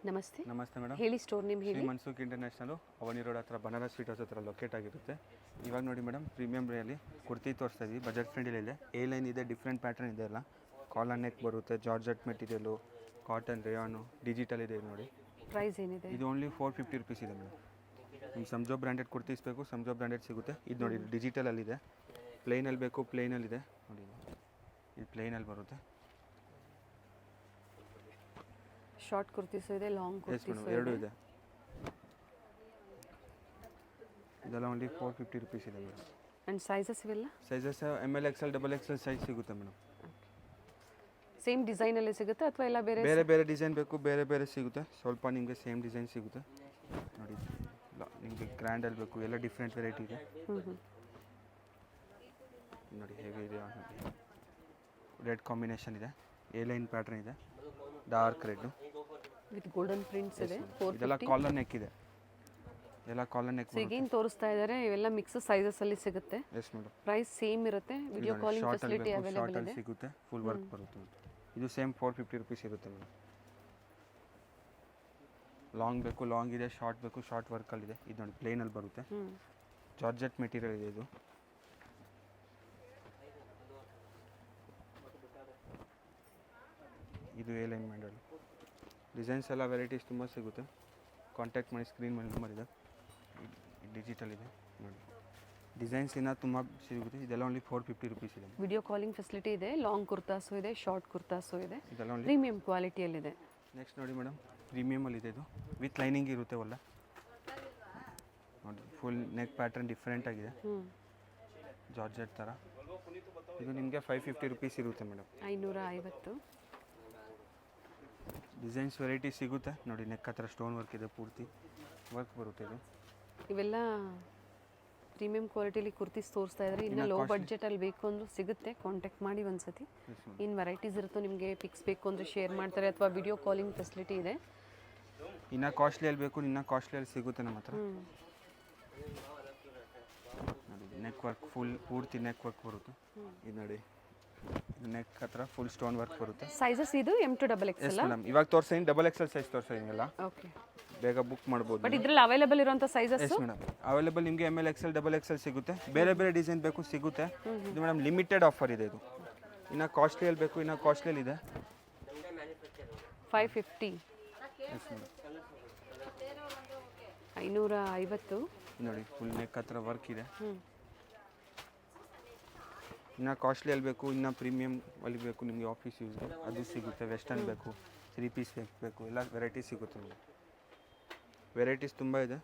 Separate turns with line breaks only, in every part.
ನಮಸ್ತೆ.
ನಮಸ್ತೆ ಮೇಡಮ್.
ಹೇಳಿ ಸ್ಟೋರ್ ನೇಮ್ ಹೇಳಿ.
ಶ್ರೀ ಮನ್ಸುಖ್ ಇಂಟರ್ನ್ಯಾಷನಲ್ ಅವನಿ ರೋಡ್ ಹತ್ರ ಬನಾರಸ್ ಸ್ವೀಟ್ ಹೌಸ್ ಹತ್ರ ಲೊಕೇಟ್ ಆಗಿರುತ್ತೆ. ಇವಾಗ ನೋಡಿ ಮೇಡಮ್, ಪ್ರೀಮಿಯಂ ರೇಯಲ್ಲಿ ಕುರ್ತಿ ತೋರಿಸ್ತಾ ಇದ್ದೀವಿ. ಬಜೆಟ್ ಫ್ರೆಂಡಲ್ಲಿ ಇದೆ. ಎ ಲೈನ್ ಇದೆ, ಡಿಫ್ರೆಂಟ್ ಪ್ಯಾಟರ್ನ್ ಇದೆ ಎಲ್ಲ. ಕಾಲರ್ ನೆಕ್ ಬರುತ್ತೆ, georgette material, cotton, rayon, digital ಇದೆ ನೋಡಿ.
ಪ್ರೈಸ್ ಏನಿದೆ?
ಇದು ಓನ್ಲಿ 450 ರುಪೀಸ್ ಇದೆ ಮೇಡಮ್. ನಿಮ್ಗೆ ಸಂಜೋ ಬ್ರ್ಯಾಂಡೆಡ್ ಕುರ್ತೀಸ್ ಬೇಕು, ಸಂಜೋ ಬ್ರ್ಯಾಂಡೆಡ್ ಸಿಗುತ್ತೆ. ಇದು ನೋಡಿ ಡಿಜಿಟಲಲ್ಲಿದೆ. ಪ್ಲೇನಲ್ಲಿ ಬೇಕು, ಪ್ಲೇನಲ್ಲಿದೆ ನೋಡಿ. ಇದು ಪ್ಲೇನಲ್ಲಿ ಬರುತ್ತೆ.
ಶಾರ್ಟ್ ಕುರ್ತೀಸು ಇದೆ, ಲಾಂಗ್ ಕುರ್ತೀಸು
ಎರಡು ಇದೆ. ಇದೆಲ್ಲ ಓನ್ಲಿ 450 ರುಪೀಸ್ ಇದೆ ಮೇಡಮ್.
ಆ್ಯಂಡ್ ಸೈಜಸ್ ಇವೆಲ್ಲ?
Sizes ML XL XXL size ಸಿಗುತ್ತೆ ಮೇಡಮ್.
ಸೇಮ್ ಡಿಸೈನಲ್ಲೇ ಸಿಗುತ್ತೆ ಅಥವಾ ಎಲ್ಲ ಬೇರೆ
ಬೇರೆ ಬೇರೆ ಡಿಸೈನ್ ಬೇಕು, ಬೇರೆ ಬೇರೆ ಸಿಗುತ್ತೆ. ಸ್ವಲ್ಪ ನಿಮಗೆ ಸೇಮ್ ಡಿಸೈನ್ ಸಿಗುತ್ತೆ ನೋಡಿ. ನಿಮಗೆ ಗ್ರ್ಯಾಂಡಲ್ಲಿ ಬೇಕು, ಎಲ್ಲ ಡಿಫ್ರೆಂಟ್ ವೆರೈಟಿ ಇದೆ ನೋಡಿ. ಹೆವಿ ಇದೆ, ರೆಡ್ ಕಾಂಬಿನೇಷನ್ ಇದೆ, ಎ ಲೈನ್ ಪ್ಯಾಟರ್ನ್ ಇದೆ, dark red
with golden prints ಇದೆ.
ಇದೆಲ್ಲ ಕಾಲರ್ ನೆಕ್ ಇದೆ, ಎಲ್ಲ ಕಾಲರ್ ನೆಕ್.
ಈಗೇನು ತೋರಿಸ್ತಾ ಇದ್ದಾರೆ ಇವೆಲ್ಲ ಮಿಕ್ಸ್ ಸೈಜಸ್ ಅಲ್ಲಿ ಸಿಗುತ್ತೆ.
Yes madam.
ಪ್ರೈಸ್ ಸೇಮ್ ಇರುತ್ತೆ. ವಿಡಿಯೋ ಕಾಲಿಂಗ್ ಫೆಸಿಲಿಟಿ ಅವೈಲೇಬಲ್ ಇದೆ.
ಸಿಗುತ್ತೆ, ಫುಲ್ ವರ್ಕ್ ಬರುತ್ತೆ. ಇದು ಸೇಮ್ 450 ರುಪೀಸ್ ಇರುತ್ತೆ ಮೇಡಮ್. ಲಾಂಗ್ ಬೇಕು, ಲಾಂಗ್ ಇದೆ. ಶಾರ್ಟ್ ಬೇಕು, ಶಾರ್ಟ್ ವರ್ಕಲ್ಲಿದೆ. ಇದು ನೋಡಿ ಪ್ಲೇನಲ್ಲಿ ಬರುತ್ತೆ. ಜಾರ್ಜೆಟ್ ಮೆಟೀರಿಯಲ್ ಇದೆ ಇದು. ಇದು ಎ ಲೈನ್ ಮಾಡಲ್. ಡಿಸೈನ್ಸ್ ಎಲ್ಲ ವೆರೈಟೀಸ್ ತುಂಬ ಸಿಗುತ್ತೆ. ಕಾಂಟ್ಯಾಕ್ಟ್ ಮಾಡಿ, ಸ್ಕ್ರೀನ್ ಮೇಲೆ ನಂಬರ್ ಇದೆ. ಡಿಜಿಟಲ್ ಇದೆ ನೋಡಿ. ಡಿಸೈನ್ಸ್ ಇನ್ನೂ ತುಂಬ ಸಿಗುತ್ತೆ. ಇದೆಲ್ಲ ಓನ್ಲಿ 450 ರುಪೀಸ್ ಇದೆ.
ವಿಡಿಯೋ ಕಾಲಿಂಗ್ ಫೆಸಿಲಿಟಿ ಇದೆ. ಲಾಂಗ್ ಕುರ್ತಾಸು ಇದೆ, ಶಾರ್ಟ್ ಕುರ್ತಾಸು ಇದೆ.
ಇದೆಲ್ಲ ಓನ್ಲಿ
ಪ್ರೀಮಿಯಂ ಕ್ವಾಲಿಟಿಯಲ್ಲಿದೆ.
ನೆಕ್ಸ್ಟ್ ನೋಡಿ ಮೇಡಮ್, ಪ್ರೀಮಿಯಮಲ್ಲಿದೆ. ಇದು ವಿತ್ ಲೈನಿಂಗ್ ಇರುತ್ತೆ ಒಳ್ಳೆ ನೋಡಿ. ಫುಲ್ ನೆಕ್ ಪ್ಯಾಟರ್ನ್ ಡಿಫ್ರೆಂಟ್ ಆಗಿದೆ, ಜಾರ್ಜೆಟ್ ಥರ. ಇದು ನಿಮಗೆ 550 ರುಪೀಸ್ ಇರುತ್ತೆ ಮೇಡಮ್.
550.
ಡಿಸೈನ್ಸ್ ವೆರೈಟಿ ಸಿಗುತ್ತೆ ನೋಡಿ. ನೆಕ್ ಹತ್ರ ಸ್ಟೋನ್ ವರ್ಕ್ ಇದೆ, ಪೂರ್ತಿ ವರ್ಕ್ ಬರುತ್ತೆ ಇದು.
ಇವೆಲ್ಲ ಪ್ರೀಮಿಯಂ ಕ್ವಾಲಿಟಿಲಿ ಕುರ್ತೀಸ್ ತೋರಿಸ್ತಾ ಇದ್ದಾರೆ. ಇನ್ನು ಲೋ ಬಡ್ಜೆಟಲ್ಲಿ ಬೇಕು ಅಂದರೂ ಸಿಗುತ್ತೆ. ಕಾಂಟ್ಯಾಕ್ಟ್ ಮಾಡಿ ಒಂದ್ಸತಿ. ಏನು ವೆರೈಟೀಸ್ ಇರುತ್ತೋ ನಿಮಗೆ ಪಿಕ್ಸ್ ಬೇಕು ಅಂದರೆ ಶೇರ್ ಮಾಡ್ತಾರೆ, ಅಥವಾ ವಿಡಿಯೋ ಕಾಲಿಂಗ್ ಫೆಸಿಲಿಟಿ ಇದೆ.
ಇನ್ನು ಕಾಸ್ಟ್ಲಿಯಲ್ಲಿ ಬೇಕು, ಇನ್ನು ಕಾಸ್ಟ್ಲಿಯಲ್ಲಿ ಸಿಗುತ್ತೆ ನಮ್ಮ ಹತ್ರ ನೋಡಿ. ನೆಕ್ ವರ್ಕ್ ಫುಲ್ ಪೂರ್ತಿ ನೆಕ್ ವರ್ಕ್ ಬರುತ್ತೆ. ಇದು ನೋಡಿ, ನೆಕ್ ಹತ್ರ ಫುಲ್ ಸ್ಟೋನ್ ವರ್ಕ್ ಬರುತ್ತೆ.
ಸೈಜಸ್ ಇದು M to XXL
ಮೇಡಮ್. ಇವಾಗ ತೋರಿಸ್ತೀನಿ, XXL ಸೈಜ್ ತೋರಿಸ್ತೀನಿ.
ಓಕೆ,
ಬೇಗ ಬುಕ್ ಮಾಡ್ಬೋದು.
ಬಟ್ ಇದರಲ್ಲಿ ಅವೈಲೇಬಲ್ ಇರುವಂಥ ಸೈಜಸ್?
ಎಸ್ ಮೇಡಮ್, ಅವೈಲೇಬಲ್ ನಿಮಗೆ ML XL XXL ಸಿಗುತ್ತೆ. ಬೇರೆ ಬೇರೆ ಡಿಸೈನ್ ಬೇಕು ಸಿಗುತ್ತೆ. ಇದು ಮೇಡಮ್ ಲಿಮಿಟೆಡ್ ಆಫರ್ ಇದೆ ಇದು. ಇನ್ನು ಕಾಸ್ಟ್ಲಿಯಲ್ಲಿ ಬೇಕು, ಇನ್ನು ಕಾಸ್ಟ್ಲಿಯಲ್ಲಿ ಇದೆ.
550.
Yes madam.
550
ನೋಡಿ, ಫುಲ್ ನೆಕ್ ಹತ್ರ ವರ್ಕ್ ಇದೆ. ಇನ್ನು ಕಾಸ್ಟ್ಲಿಯಲ್ಲಿ ಬೇಕು, ಇನ್ನು ಪ್ರೀಮಿಯಮ್ ಅಲ್ಲಿ ಬೇಕು ನಿಮಗೆ ಆಫೀಸ್ ಯೂಸ್ಗೆ, ಅದು ಸಿಗುತ್ತೆ. ವೆಸ್ಟರ್ನ್ ಬೇಕು, 3 ಪೀಸ್ ಬೇಕು, ಎಲ್ಲ ವೆರೈಟೀಸ್ ಸಿಗುತ್ತೆ ನಿಮಗೆ. ವೆರೈಟೀಸ್ ತುಂಬ ಇದೆ,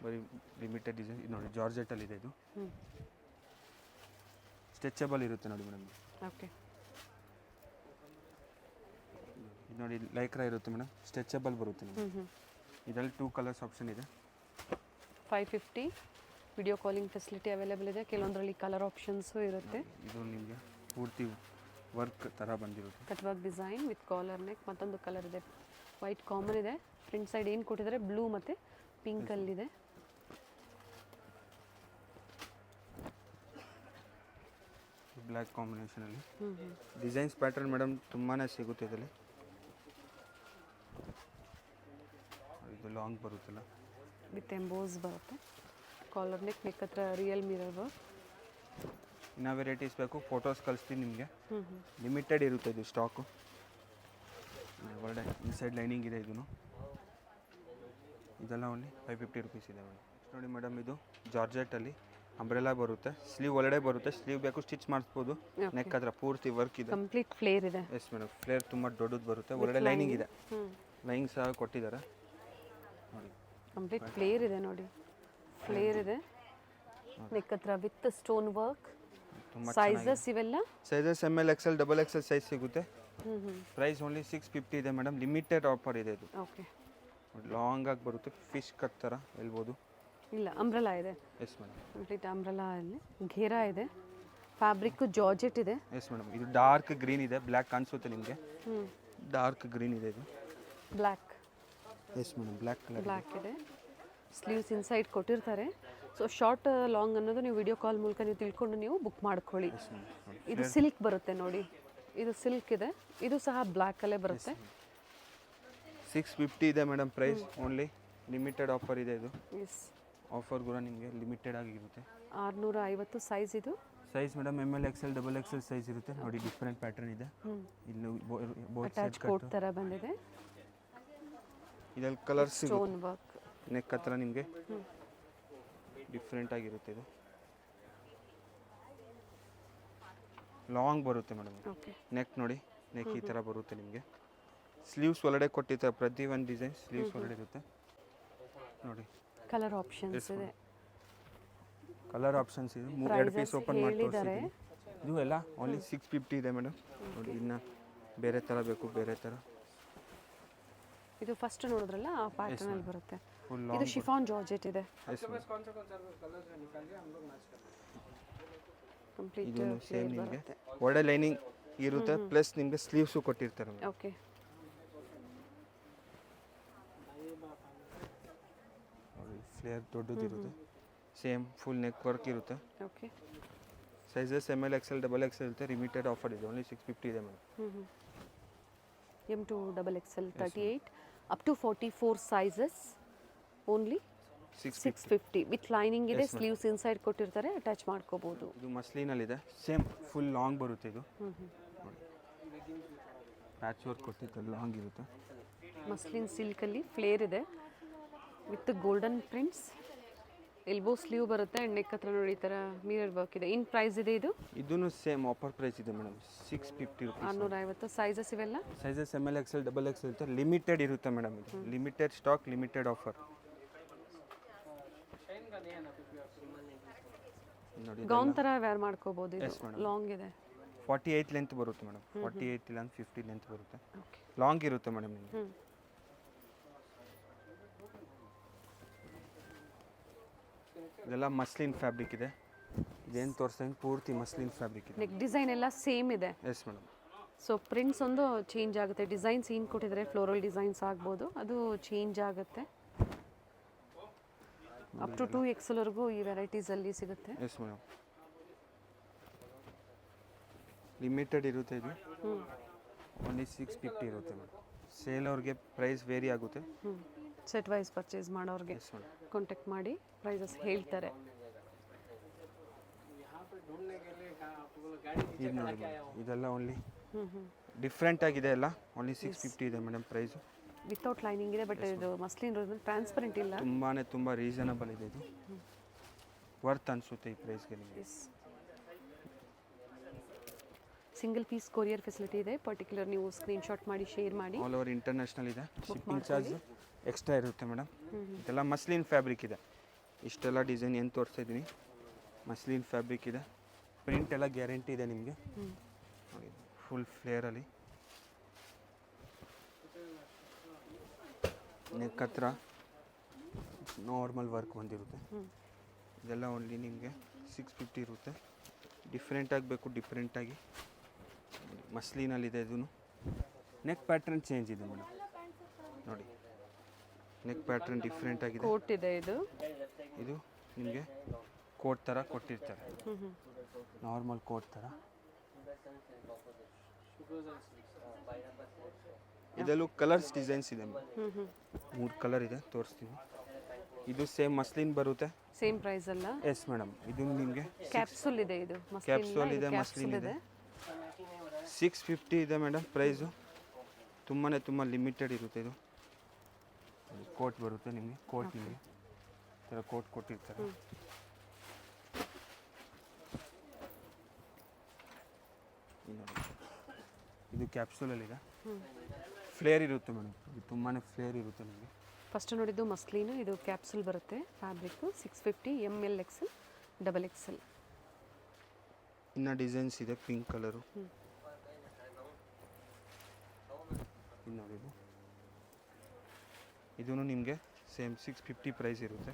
ಬರೀ ಲಿಮಿಟೆಡ್ ಡಿಸೈನ್. ಇದು ನೋಡಿ ಜಾರ್ಜೆಟಲ್ಲಿದೆ. ಇದು ಸ್ಟ್ರೆಚಬಲ್ ಇರುತ್ತೆ ನೋಡಿ ಮೇಡಮ್.
ಓಕೆ,
ಇದು ನೋಡಿ ಲೈಕ್ರಾ ಇರುತ್ತೆ ಮೇಡಮ್, ಸ್ಟ್ರೆಚಬಲ್ ಬರುತ್ತೆ ನಿಮಗೆ. ಇದರಲ್ಲಿ 2 ಕಲರ್ಸ್ ಆಪ್ಷನ್ ಇದೆ.
550. ವಿಡಿಯೋ ಕಾಲಿಂಗ್ ಫೆಸಿಲಿಟಿ ಅವೈಲೇಬಲ್ ಇದೆ. ಕೆಲವೊಂದರಲ್ಲಿ ಕಲರ್ ಆಪ್ಷನ್ಸು ಇರುತ್ತೆ.
ಇದು ನಿಮಗೆ ಪೂರ್ತಿ ವರ್ಕ್ ಥರ ಬಂದಿರುತ್ತೆ.
Cut work design with collar neck. ಮತ್ತೊಂದು ಕಲರ್ ಇದೆ, ವೈಟ್ ಕಾಮನ್ ಇದೆ. ಫ್ರಂಟ್ ಸೈಡ್ ಏನು ಕೊಟ್ಟಿದ್ದಾರೆ ಬ್ಲೂ ಮತ್ತು ಪಿಂಕಲ್ಲಿದೆ.
ಬ್ಲ್ಯಾಕ್ ಕಾಂಬಿನೇಷನಲ್ಲಿ ಡಿಸೈನ್ಸ್ ಪ್ಯಾಟರ್ನ್ ಮೇಡಮ್ ತುಂಬಾ ಸಿಗುತ್ತೆ ಇದರಲ್ಲಿ. ಇದು ಲಾಂಗ್ ಬರುತ್ತಲ್ಲ,
ವಿತ್ ಎಂಬೋಸ್ ಬರುತ್ತೆ. ಕಾಲರ್ ನೆಕ್, ನೆಕ್ ಹತ್ರ ರಿಯಲ್ ಮಿರರ್ ವರ್ಕ್.
ಇನ್ನೂ ವೆರೈಟೀಸ್ ಬೇಕು, ಫೋಟೋಸ್ ಕಳಿಸ್ತೀನಿ ನಿಮಗೆ. ಲಿಮಿಟೆಡ್ ಇರುತ್ತೆ ಇದು ಸ್ಟಾಕು. ಒಳ್ಳೆ ಇನ್ಸೈಡ್ ಲೈನಿಂಗ್ ಇದೆ. ಇದೂ ಇದೆಲ್ಲ ಓನ್ಲಿ 550 ರುಪೀಸ್ ಇದೆ ಮೇಡಮ್. ನೋಡಿ ಮೇಡಮ್, ಇದು ಜಾರ್ಜೆಟಲ್ಲಿ ಅಂಬ್ರೆಲಾ ಬರುತ್ತೆ. ಸ್ಲೀವ್ ಒಳಗಡೆ ಬರುತ್ತೆ. ಸ್ಲೀವ್ ಬೇಕು ಸ್ಟಿಚ್ ಮಾಡಿಸ್ಬೋದು. ನೆಕ್ ಹತ್ರ ಪೂರ್ತಿ ವರ್ಕ್ ಇದೆ.
ಕಂಪ್ಲೀಟ್ ಫ್ಲೇರ್ ಇದೆ.
ಎಸ್ ಮೇಡಮ್, ಫ್ಲೇರ್ ತುಂಬ ದೊಡ್ಡದು ಬರುತ್ತೆ. ಒಳಗಡೆ ಲೈನಿಂಗ್ ಇದೆ, ಲೈನಿಂಗ್ ಸಹ ಕೊಟ್ಟಿದ್ದಾರೆ ನೋಡಿ.
ಕಂಪ್ಲೀಟ್ ಫ್ಲೇರ್ ಇದೆ ನೋಡಿ, ಫ್ಲೇರ್ ಇದೆ. ನೆಕ್ ಹತ್ರ ವಿತ್ ಸ್ಟೋನ್ ವರ್ಕ್. ಸೈಜಸ್ ಇವೆಲ್ಲ
sizes ML XL XXL size ಸಿಗುತ್ತೆ. ಪ್ರೈಸ್ ಓನ್ಲಿ 650 ಇದೆ ಮೇಡಮ್. ಲಿಮಿಟೆಡ್ ಆಫರ್ ಇದೆ ಇದು.
ಓಕೆ,
ಲಾಂಗ್ ಆಗಿ ಬರುತ್ತೆ, ಫಿಶ್ ಕಟ್ ಥರ ಹೇಳ್ಬೋದು.
ಇಲ್ಲ, ಅಂಬ್ರೆಲಾ ಇದೆ.
ಎಸ್ ಮೇಡಮ್,
ಕಂಪ್ಲೀಟ್ ಅಂಬ್ರೆಲಾ ಅಲ್ಲಿ ಘೇರಾ ಇದೆ. ಫ್ಯಾಬ್ರಿಕ್ ಜಾರ್ಜೆಟ್ ಇದೆ.
S madam. ಇದು ಡಾರ್ಕ್ ಗ್ರೀನ್ ಇದೆ, ಬ್ಲ್ಯಾಕ್ ಕಾಣಿಸುತ್ತೆ ನಿಮಗೆ. ಡಾರ್ಕ್ ಗ್ರೀನ್ ಇದೆ ಇದು.
Black.
Yes madam, black colour.
Black ಇದೆ. ಸ್ಲೀವ್ಸ್ ಇನ್ಸೈಡ್ ಕೊಟ್ಟಿರ್ತಾರೆ. ಸೊ ಶಾರ್ಟ್ ಲಾಂಗ್ ಅನ್ನೋದು ನೀವು ವಿಡಿಯೋ ಕಾಲ್ ಮೂಲಕ ನೀವು ತಿಳ್ಕೊಂಡು ನೀವು ಬುಕ್ ಮಾಡ್ಕೊಳ್ಳಿ. ಇದು ಸಿಲ್ಕ್ ಬರುತ್ತೆ ನೋಡಿ. ಇದು ಸಿಲ್ಕ್ ಇದೆ. ಇದು ಸಹ ಬ್ಲ್ಯಾಕಲ್ಲೇ ಬರುತ್ತೆ.
650 ಇದೆ madam price. Only limited offer ಇದೆ ಇದು.
ಎಸ್,
ಆಫರ್ ಕೂಡ ನಿಮಗೆ ಲಿಮಿಟೆಡ್ ಆಗಿರುತ್ತೆ.
650 ಸೈಜ್ ಇದು.
Size madam M L XL double XL size ಇರುತ್ತೆ ನೋಡಿ. ಡಿಫ್ರೆಂಟ್ ಪ್ಯಾಟರ್ನ್ ಇದೆ. ಇಲ್ಲಿ ಬೋತ್ ಸೈಡ್
ಅಟ್ಯಾಚ್ ಕೋಟ್ ಥರ ಬಂದಿದೆ.
ಇದರಲ್ಲಿ ಕಲರ್ಸ್
ಸ್ಟೋನ್ ವರ್ಕ್.
ನೆಕ್ ಹತ್ರ ನಿಮಗೆ ಡಿಫ್ರೆಂಟ್ ಆಗಿರುತ್ತೆ. ಇದು ಲಾಂಗ್ ಬರುತ್ತೆ ಮೇಡಮ್.
ಓಕೆ,
ನೆಕ್ ನೋಡಿ, ನೆಕ್ ಈ ಥರ ಬರುತ್ತೆ ನಿಮಗೆ. ಸ್ಲೀವ್ಸ್ ಒಳಗಡೆ ಕೊಟ್ಟಿರ್ತಾರೆ, ಪ್ರತಿ ಒಂದು ಡಿಸೈನ್ ಸ್ಲೀವ್ಸ್ ಒಳಗಡೆ ಇರುತ್ತೆ ನೋಡಿ.
ಕಲರ್ ಆಪ್ಷನ್ಸ್ ಇದೆ.
ಕಲರ್ ಆಪ್ಷನ್ಸ್ ಇದೆ. ಎರಡು ಪೀಸ್ ಓಪನ್ ಮಾಡಿ ತೋರಿಸಿದ್ದೀನಿ. ಇದು ಎಲ್ಲ ಓನ್ಲಿ 650 ಇದೆ ಮೇಡಮ್ ನೋಡಿ. ಇನ್ನು ಬೇರೆ ಥರ ಬೇಕು, ಬೇರೆ ಥರ.
ಇದು ಫಸ್ಟ್ ನೋಡಿದ್ರಲ್ಲ ಆ ಪ್ಯಾಟರ್ನ್ ಅಲ್ಲಿ ಬರುತ್ತೆ.
ಫುಲ್
ಇದು ಶಿಫಾನ್ ಜಾರ್ಜೆಟ್ ಇದೆ. ಕಂಪ್ಲೀಟ್
ಇದು ಸೇಮ್ ನಿಮಗೆ ಒಡೆ ಲೈನಿಂಗ್ ಇರುತ್ತೆ, ಪ್ಲಸ್ ನಿಮಗೆ ಸ್ಲೀವ್ಸು ಕೊಟ್ಟಿರ್ತಾರೆ.
ಓಕೆ,
ಫ್ಲೇರ್ ದೊಡ್ಡದಿರುತ್ತೆ. ಸೇಮ್ ಫುಲ್ ನೆಕ್ ವರ್ಕ್ ಇರುತ್ತೆ.
Okay,
sizes M L XL double XL ಇರುತ್ತೆ. ಲಿಮಿಟೆಡ್ ಆಫರ್ ಇದೆ. ಓನ್ಲಿ 650 ಇದೆ madam.
M to XXL 38 up to 44 sizes. Only 650 with lining ಇದೆ. ಸ್ಲೀವ್ಸ್ ಇನ್ಸೈಡ್ ಕೊಟ್ಟಿರ್ತಾರೆ, ಅಟ್ಯಾಚ್ ಮಾಡ್ಕೋಬಹುದು.
ಇದು ಮಸ್ಲಿನಲ್ಲಿದೆ. ಸೇಮ್ ಫುಲ್ ಲಾಂಗ್ ಬರುತ್ತೆ. ಇದು ಪ್ಯಾಚ್ ವರ್ಕ್ ಕೊಟ್ಟಿರ್ತಾರೆ, ಲಾಂಗ್ ಇರುತ್ತೆ.
ಮಸ್ಲಿನ್ ಸಿಲ್ಕಲ್ಲಿ ಫ್ಲೇರ್ ಇದೆ with golden prints. Elbow sleeve ಬರುತ್ತೆ ಆ್ಯಂಡ್ ನೆಕ್ ಹತ್ರ ನೋಡಿ ಈ ಥರ ಮಿರರ್ ವರ್ಕ್ ಇದೆ. ಇನ್ ಪ್ರೈಸ್ ಇದೆ ಇದು?
ಇದೂ ಸೇಮ್ ಆಫರ್ ಪ್ರೈಸ್ ಇದೆ ಮೇಡಮ್, 650 ರುಪೀಸ್.
650. ಸೈಜಸ್ ಇವೆಲ್ಲ
sizes M L XL double XL ಇರುತ್ತೆ. ಲಿಮಿಟೆಡ್ ಇರುತ್ತೆ ಮೇಡಮ್. ಇದು ಲಿಮಿಟೆಡ್ ಸ್ಟಾಕ್, ಲಿಮಿಟೆಡ್ ಆಫರ್ ನೋಡಿ.
ಗೌನ್ ಥರ ವೇರ್ ಮಾಡ್ಕೋಬೋದು. ಇದು ಲಾಂಗ್ ಇದೆ.
48 ಲೆಂತ್ ಬರುತ್ತೆ ಮೇಡಮ್. 48 ಇಲ್ಲ 50 ಲೆಂತ್ ಬರುತ್ತೆ.
ಓಕೆ,
ಲಾಂಗ್ ಇರುತ್ತೆ ಮೇಡಮ್. ನಿಮಗೆ ಇದೆಲ್ಲ ಮಸ್ಲಿನ್ ಫ್ಯಾಬ್ರಿಕ್ ಇದೆ. ಇದೇನು ತೋರಿಸ್ದಂಗೆ ಪೂರ್ತಿ ಮಸ್ಲಿನ್ ಫ್ಯಾಬ್ರಿಕ್ ಇದೆ.
ನೆಕ್ ಡಿಸೈನ್ ಎಲ್ಲ ಸೇಮ್ ಇದೆ.
Yes madam.
ಸೊ ಪ್ರಿಂಟ್ಸ್ ಒಂದು ಚೇಂಜ್ ಆಗುತ್ತೆ. ಡಿಸೈನ್ಸ್ ಏನು ಕೊಟ್ಟಿದ್ದಾರೆ ಫ್ಲೋರಲ್ ಡಿಸೈನ್ಸ್ ಆಗ್ಬೋದು, ಅದು ಚೇಂಜ್ ಆಗುತ್ತೆ. ಅಪ್ ಟು 2XL ವರೆಗೂ ಈ ವೆರೈಟೀಸಲ್ಲಿ ಸಿಗುತ್ತೆ.
Yes madam. ಲಿಮಿಟೆಡ್ ಇರುತ್ತೆ. ಇದು ಓನ್ಲಿ 650 ಇರುತ್ತೆ ಮೇಡಮ್. ಸೇಲ್ ಅವ್ರಿಗೆ ಪ್ರೈಸ್ ವೇರಿ ಆಗುತ್ತೆ.
ಸೆಟ್ ವೈಸ್ ಪರ್ಚೇಸ್ ಮಾಡೋರಿಗೆ
ಎಸ್ ಮೇಡಮ್.
ಕಾಂಟ್ಯಾಕ್ಟ್ ಮಾಡಿ ಪ್ರೈಸಸ್ ಹೇಳ್ತಾರೆ.
ಇದು ನೋಡಿ ಮೇಡಮ್, ಇದೆಲ್ಲ ಓನ್ಲಿ ಡಿಫ್ರೆಂಟ್ ಆಗಿದೆ. ಎಲ್ಲ ಓನ್ಲಿ 650 ಇದೆ ಮೇಡಮ್ ಪ್ರೈಸು.
ವಿತೌಟ್ ಲೈನಿಂಗ್ ಇದೆ, ಬಟ್ ಇದು ಮಸ್ಲಿನ್ ಟ್ರಾನ್ಸ್ಪರೆಂಟ್ ಇಲ್ಲ.
ತುಂಬ ರೀಸನಬಲ್ ಇದೆ. ಇದು ವರ್ತ್ ಅನಿಸುತ್ತೆ ಈ ಪ್ರೈಸ್ಗೆ ನಿಮಗೆ.
ಸಿಂಗಲ್ ಪೀಸ್ ಕೊರಿಯರ್ ಫೆಸಿಲಿಟಿ ಇದೆ. ಪರ್ಟಿಕ್ಯುಲರ್ ನೀವು ಸ್ಕ್ರೀನ್ಶಾಟ್ ಮಾಡಿ ಶೇರ್ ಮಾಡಿ.
ಆಲ್ ಓವರ್ ಇಂಟರ್ನ್ಯಾಷನಲ್ ಇದೆ. ಶಿಪ್ಪಿಂಗ್ ಚಾರ್ಜ್ ಎಕ್ಸ್ಟ್ರಾ ಇರುತ್ತೆ ಮೇಡಮ್. ಇದೆಲ್ಲ ಮಸ್ಲಿನ್ ಫ್ಯಾಬ್ರಿಕ್ ಇದೆ. ಇಷ್ಟೆಲ್ಲ ಡಿಸೈನ್ ಏನು ತೋರಿಸ್ತಾ ಇದ್ದೀನಿ ಮಸ್ಲಿನ್ ಫ್ಯಾಬ್ರಿಕ್ ಇದೆ. ಪ್ರಿಂಟ್ ಎಲ್ಲ ಗ್ಯಾರಂಟಿ ಇದೆ ನಿಮಗೆ. ಫುಲ್ ಫ್ಲೇರಲ್ಲಿ ನೆಕ್ ಹತ್ರ ನಾರ್ಮಲ್ ವರ್ಕ್ ಬಂದಿರುತ್ತೆ. ಇದೆಲ್ಲ ಓನ್ಲಿ ನಿಮಗೆ 650 ಇರುತ್ತೆ. ಡಿಫ್ರೆಂಟ್ ಆಗಬೇಕು, ಡಿಫ್ರೆಂಟಾಗಿ ಮಸ್ಲಿನಲ್ಲಿದೆ. ಇದೂ ನೆಕ್ ಪ್ಯಾಟ್ರನ್ ಚೇಂಜ್ ಇದೆ ಮೇಡಮ್ ನೋಡಿ. ನೆಕ್ ಪ್ಯಾಟ್ರನ್ ಡಿಫ್ರೆಂಟ್ ಆಗಿದೆ.
ಕೋಟ್ ಇದೆ. ಇದು
ನಿಮಗೆ ಕೋಟ್ ಥರ ಕೊಟ್ಟಿರ್ತಾರೆ, ನಾರ್ಮಲ್ ಕೋಟ್ ಥರ. ಇದರಲ್ಲೂ ಕಲರ್ಸ್ ಡಿಸೈನ್ಸ್ ಇದೆ. 3 ಕಲರ್ ಇದೆ, ತೋರಿಸ್ತೀನಿ. ಇದು ಸೇಮ್ ಮಸ್ಲಿನ್ ಬರುತ್ತೆ.
ಸೇಮ್ ಪ್ರೈಸ್ ಅಲ್ಲ?
S madam. ಇದು ನಿಮಗೆ
ಕ್ಯಾಪ್ಸೂಲ್ ಇದೆ. ಇದು
ಕ್ಯಾಪ್ಸೂಲ್ ಇದೆ, ಮಸ್ಲಿನ್ ಇದೆ. 650 ಇದೆ ಮೇಡಮ್ ಪ್ರೈಸು. ತುಂಬ ಲಿಮಿಟೆಡ್ ಇರುತ್ತೆ. ಇದು ಕೋಟ್ ಬರುತ್ತೆ ನಿಮಗೆ. ಕೋಟ್ ನಿಮಗೆ ಥರ ಕೋಟ್ ಕೊಟ್ಟಿರ್ತಾರೆ. ಇದು ಕ್ಯಾಪ್ಸೂಲಲ್ಲಿದೆ. ಫ್ಲೇರ್ ಇರುತ್ತೆ ಮೇಡಮ್. ಇದು ತುಂಬಾ ಫ್ಲೇರ್ ಇರುತ್ತೆ ನಿಮಗೆ.
ಫಸ್ಟ್ ನೋಡಿದ್ದು ಮಸ್ಲಿನ್. ಇದು ಕ್ಯಾಪ್ಸೂಲ್ ಬರುತ್ತೆ. Fabric 650 ML XL XXL.
ಇನ್ನು ಡಿಸೈನ್ಸ್ ಇದೆ. ಪಿಂಕ್ ಕಲರು ನೋಡಿ. ಇದೂ ನಿಮಗೆ ಸೇಮ್ 650 ಪ್ರೈಸ್ ಇರುತ್ತೆ.